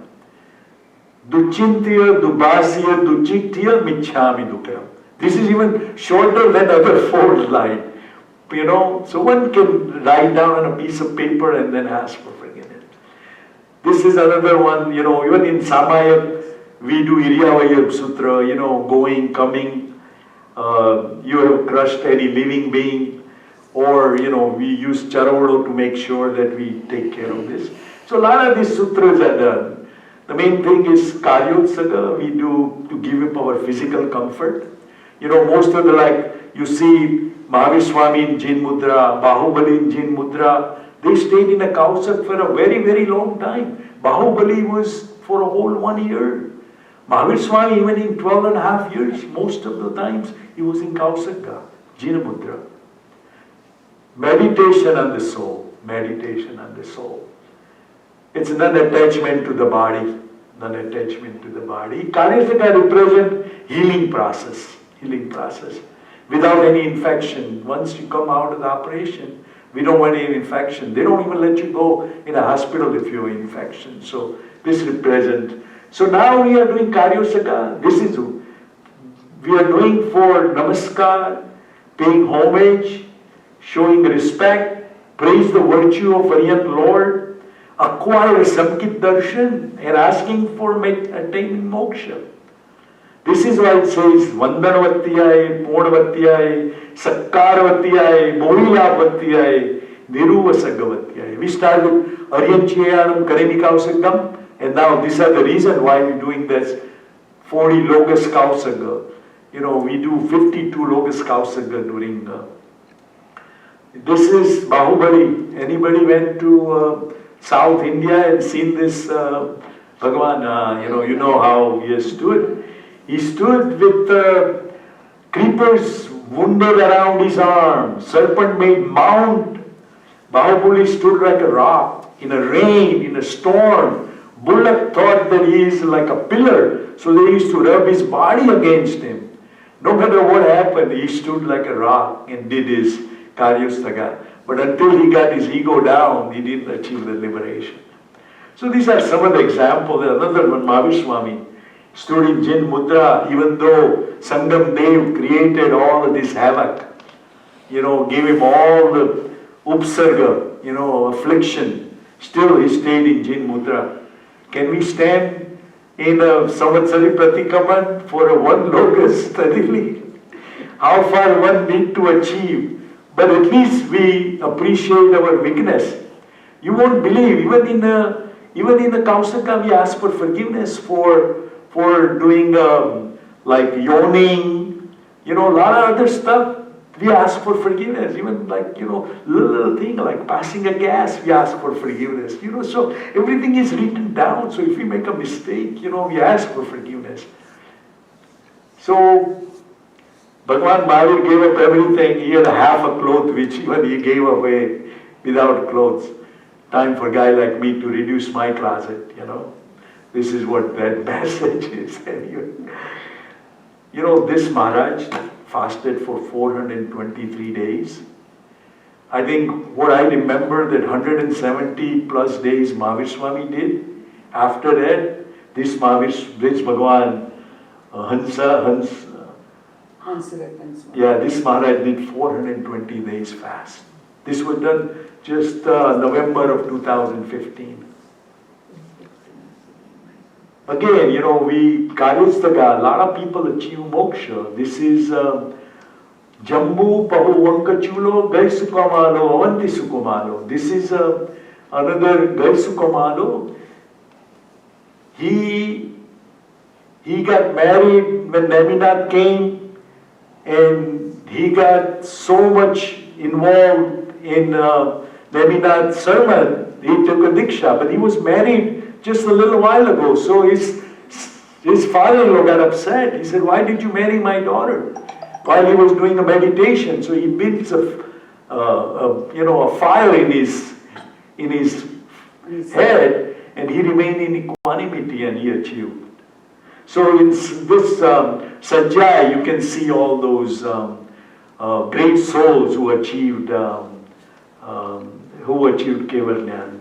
Duchintya, Dubhasya, Duchitya, Michhami Dukhyam. This is even shorter than other 4 lines. So one can write down on a piece of paper and then ask for forgiveness. This is another one, even in Samaya, we do Iryavaya Sutra, going, coming. You have crushed any living being, or, we use Charavado to make sure that we take care of this. So a lot of these sutras are done. The main thing is Karyotsaga, we do to give up our physical comfort. Most of you see Mahavir Swami in Jin Mudra, Bahubali in Jin Mudra, they stayed in a Kausak for a very, very long time. Bahubali was for a whole 1 year. Mahavir Swami, even in 12.5 years, most of the times, he was in Kausaka, Jin Mudra. Meditation on the soul, meditation on the soul. It's non-attachment to the body, non-attachment to the body. Karyasaka represent healing process. Without any infection. Once you come out of the operation, we don't want any infection. They don't even let you go in a hospital if you have infection. So this represents. So now we are doing Karyasaka. We are doing for Namaskar, paying homage, showing respect, praise the virtue of Aryan Lord, acquire Samkit Darshan, and asking for attaining moksha. This is why it says Vandanavatyai, Purnavatyai, Sakkaravatyai, Mohilavatyai, Niruvasagavatyai. We start with Aryan Chayanam Karenikausaggam, and now these are the reason why we're doing this 40 Logas Kausagga. We do 52 Logas Kausagga during this is Bahubali. Anybody went to South India and seen this Bhagavan? You know how he stood. He stood with creepers wounded around his arm, serpent-made mount. Bahubali stood like a rock in a rain, in a storm, Bullock thought that he is like a pillar, so they used to rub his body against him. No matter what happened, he stood like a rock and did his Karyostaga. But until he got his ego down, he didn't achieve the liberation. So these are some of the examples. Another one, Mahavishwami, stood in Jin Mudra, even though Sangam Dev created all of this havoc, gave him all the upsarga, affliction, still he stayed in Jin Mudra. Can we stand in a Samvatsari Pratikaman for a one lotus steadily? How far one need to achieve? But at least we appreciate our weakness. You won't believe, even in the Kausaka, we ask for forgiveness for doing like yawning, a lot of other stuff. We ask for forgiveness, even like, little thing like passing a gas, we ask for forgiveness, so everything is written down. So if we make a mistake, we ask for forgiveness. So, Bhagwan Mahavir gave up everything. He had half a cloth, which even he gave away without clothes. Time for a guy like me to reduce my closet, This is what that message is. This Maharaj fasted for 423 days. I think what I remember that 170 plus days Mahavishwami did. After that, this Bhagwan this Maharaj did 420 days fast. This was done just November of 2015. Again, Karyastaka, a lot of people achieve moksha. This is Jambu Pahu Vankachulo Gai Sukamalo Avanti Sukumalo. This is another Gai Sukamalo. He got married when Naminath came, and he got so much involved in Naminath's sermon, he took a diksha, but he was married just a little while ago. So his father-in-law got upset. He said, "Why did you marry my daughter?" While he was doing a meditation, so he builds a fire in his head, and he remained in equanimity and he achieved. So in this Sajjaya, you can see all those great souls who achieved Keval Jnana.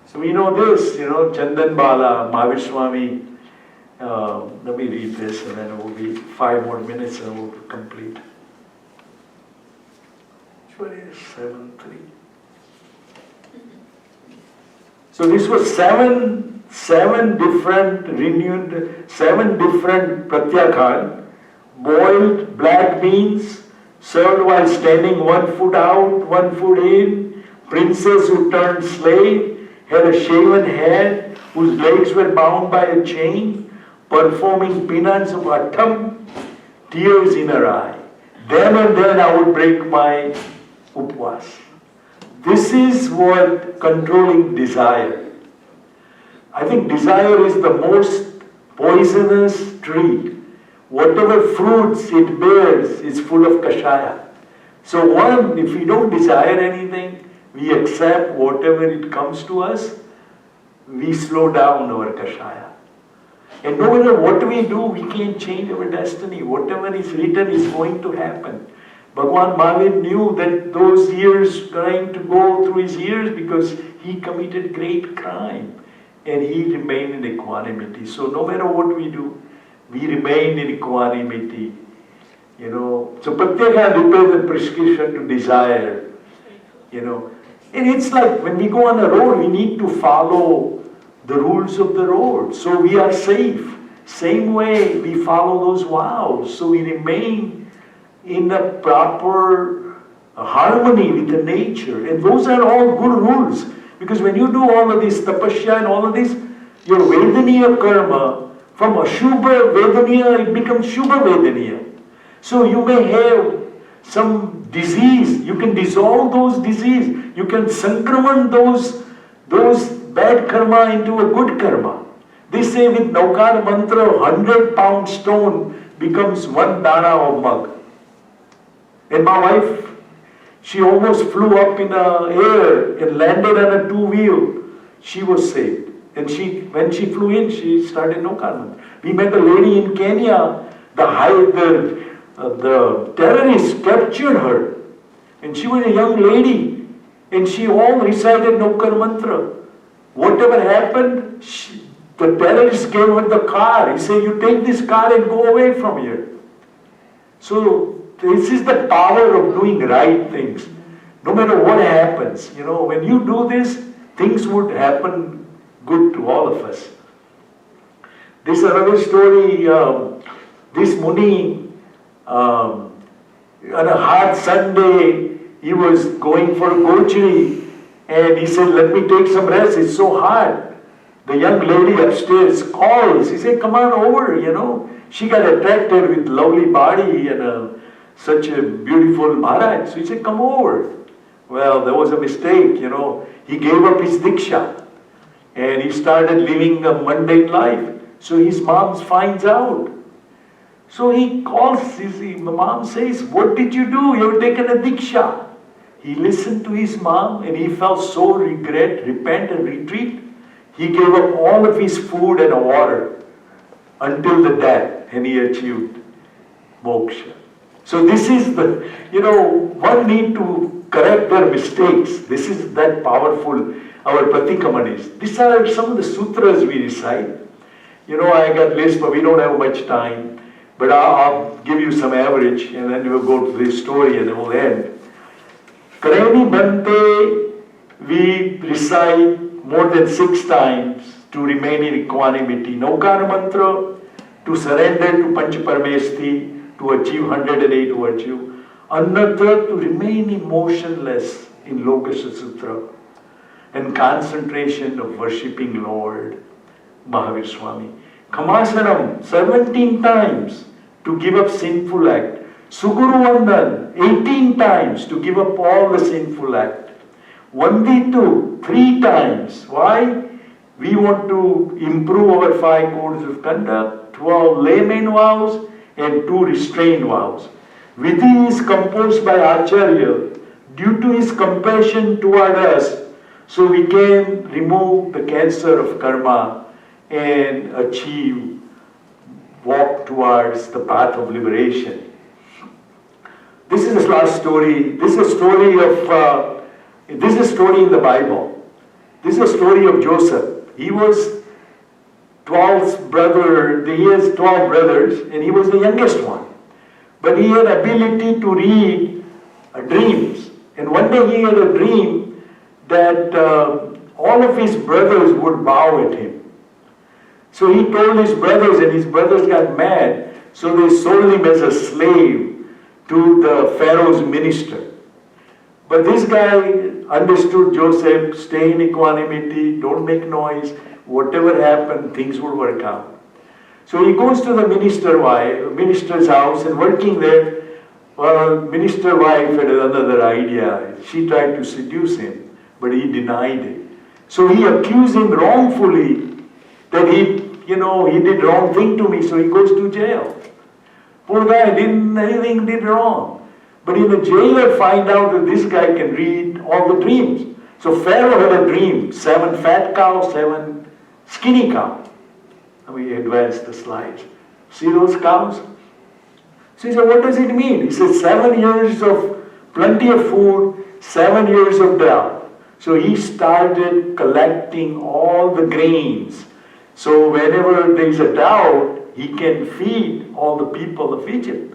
So we know this, Chandan Bala, Mahavishwami. Let me read this, and then it will be 5 more minutes and we'll complete. 7:3. So this was seven different pratyakhan, boiled black beans, served while standing 1 foot out, 1 foot in, princess who turned slave, had a shaven head, whose legs were bound by a chain, performing penance of Attam, tears in her eye. Then and then I would break my upvas. This is what controlling desire. I think desire is the most poisonous tree. Whatever fruits it bears is full of kashaya. So if we don't desire anything, we accept whatever it comes to us, we slow down our kashaya. And no matter what we do, we can't change our destiny. Whatever is written is going to happen. Bhagwan Mahavir knew that those years going to go through his years because he committed great crime. And he remained in equanimity. So no matter what we do, we remain in equanimity. So Pratyakhan repairs the prescription to desire. And it's like when we go on a road, we need to follow the rules of the road. So we are safe. Same way we follow those vows. So we remain in a proper harmony with the nature. And those are all good rules. Because when you do all of this tapasya and all of this, your Vedaniya karma, from Ashubha Vedaniya, it becomes Shubha Vedaniya. So you may have some disease, you can dissolve those disease, you can sankraman those bad karma into a good karma. They say with Naukar mantra, 100-pound stone becomes 1 dana of mug. And my wife, She almost flew up in the air and landed on a two-wheel. She was saved. And when she flew in, she started no karma. We met a lady in Kenya. The terrorists captured her. And she was a young lady. And she all recited Nokar mantra. Whatever happened, the terrorists gave her the car. He said, you take this car and go away from here. So this is the power of doing right things. No matter what happens, when you do this, things would happen good to all of us. This another story, this Muni, on a hot Sunday, he was going for a gochari, and he said, let me take some rest, it's so hot. The young lady upstairs calls, he said, come on over, She got attracted with lovely body and such a beautiful Maharaj. So he said, come over. Well, there was a mistake, He gave up his diksha and he started living a mundane life. So his mom finds out. So he calls, the mom says, what did you do? You have taken a diksha. He listened to his mom and he felt so repent and retreat. He gave up all of his food and water until the death, and he achieved moksha. So this is one need to correct their mistakes. This is that powerful, our Pratikamanis. These are some of the sutras we recite. I got list, but we don't have much time. But I'll give you some average, and then we'll go to this story, and then we'll end. Kareni Bante, we recite more than 6 times to remain in equanimity. Naukar mantra, to surrender to Panchaparameshti, to achieve 108 virtue. Annatra, to remain emotionless in Lokasha Sutra. And concentration of worshipping Lord, Mahavir Swami. Kamasanam, 17 times to give up sinful act. Suguru Vandan, 18 times to give up all the sinful act. Vanditu, 3 times. Why? We want to improve our 5 codes of conduct, 12 layman vows, and 2 restrained vows. Vidhi is composed by Acharya due to his compassion toward us, so we can remove the cancer of karma and walk towards the path of liberation. This is the last story. This is a story in the Bible. This is a story of Joseph. He was 12th brother. He has 12 brothers, and he was the youngest one. But he had ability to read dreams. And one day he had a dream that all of his brothers would bow at him. So he told his brothers, and his brothers got mad. So they sold him as a slave to the Pharaoh's minister. But this guy understood Joseph, stay in equanimity, don't make noise, whatever happened, things will work out. So he goes to the minister's house, and working there, minister wife had another idea. She tried to seduce him, but he denied it. So he accused him wrongfully that he did wrong thing to me, so he goes to jail. Poor guy did wrong. But in the jailer find out that this guy can read all the dreams. So Pharaoh had a dream, 7 fat cows, 7 skinny cows. Let me advance the slides. See those cows? So he said, what does it mean? He said, 7 years of plenty of food, 7 years of drought. So he started collecting all the grains. So whenever there is a drought, he can feed all the people of Egypt.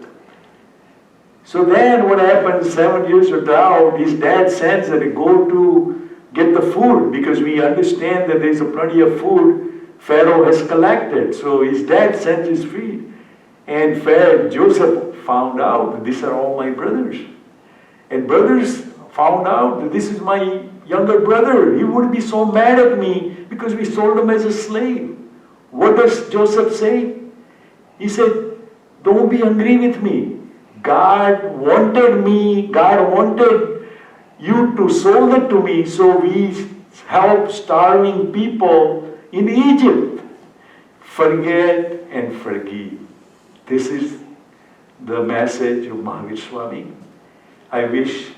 So then what happened, 7 years of drought, his dad sends that he go to get the food, because we understand that there is plenty of food Pharaoh has collected. So his dad sends his feed. And Joseph found out that these are all my brothers. And brothers found out that this is my younger brother. He would be so mad at me because we sold him as a slave. What does Joseph say? He said, don't be angry with me. God wanted you to sold it to me, so we help starving people in Egypt. Forget and forgive. This is the message of Mahavir Swami. I wish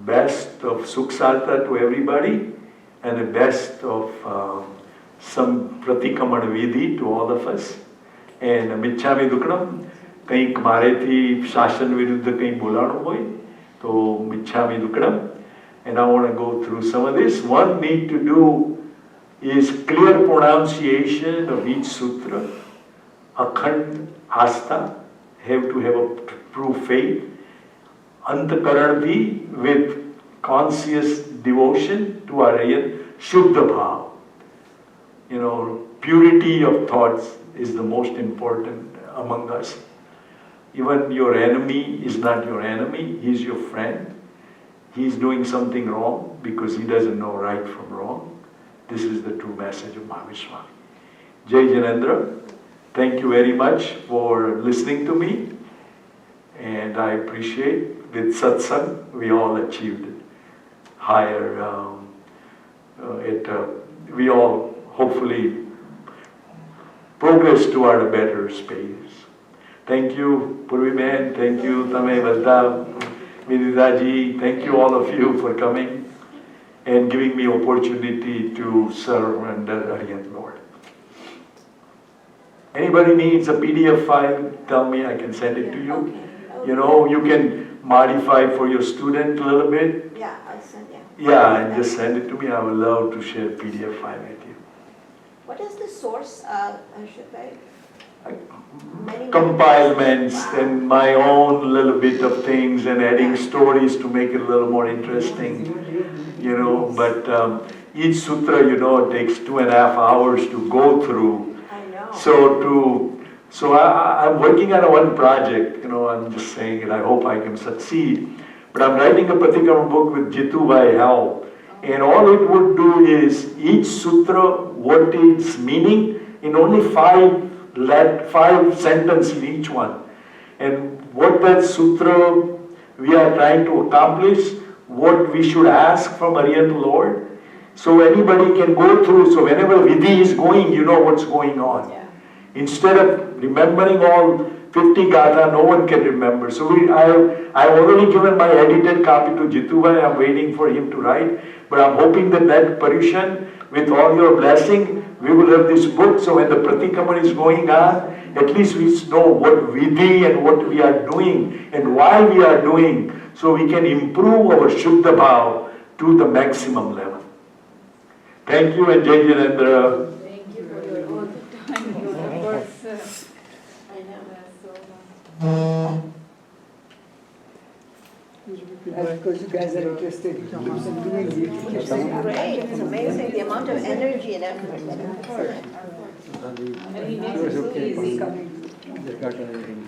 best of Sukh Sarta to everybody and the best of some Pratikaman Vidhi to all of us. And Michhami Dukkanam, કંઈક મારેથી શાસન વિરુદ્ધ કંઈ બોલાણું હોય તો મિચ્છામી દુક્કડમ. And I want to go through some of this. One need to do is clear pronunciation of each sutra. Akhand Asta, have to have a true faith. Antakaranvi with conscious devotion to our Shuddha Bhav. You know, purity of thoughts is the most important among us. Even your enemy is not your enemy, he's your friend. He's doing something wrong because he doesn't know right from wrong. This is the true message of Mahaswami. Jai Janendra, thank you very much for listening to me. And I appreciate with satsang we all achieved higher, we all hopefully progress toward a better space. Thank you, Purvi Man. Thank you, Tame Valda, Vididaji. Thank you, all of you, for coming and giving me opportunity to serve under Arihant Lord. Anybody needs a PDF file, tell me, I can send it to you. Okay. You know, you can modify for your student a little bit. Yeah, I'll send, yeah. Yeah, and just send it to me. I would love to share PDF file with you. What is the source, Harshadbhai? Compilements and my own little bit of things and adding stories to make it a little more interesting, you know. But each sutra, you know, takes 2.5 hours to go through. I know. So I'm working on one project, you know. I'm just saying it. I hope I can succeed. But I'm writing a particular book with Jitu by help, and all it would do is each sutra, what its meaning in only 5 sentences in each one, and what that sutra we are trying to accomplish, what we should ask from Arihant Lord, so anybody can go through. So whenever Vidhi is going, you know what's going on. Yeah. Instead of remembering all 50 gatha, no one can remember. So I've already given my edited copy to Jitubhai. I'm waiting for him to write, but I'm hoping that Paryushan, with all your blessing, we will have this book. So when the Pratikaman is going on, at least we know what Vidhi and what we are doing and why we are doing, so we can improve our Shuddha Bhav to the maximum level. Thank you and Jai Janendra. Thank you for your all the time, your efforts. I know that so much. Because you guys are interested in doing it. It's great, it's amazing, the amount of energy and effort that I've heard. And he makes it so easy. They got everything.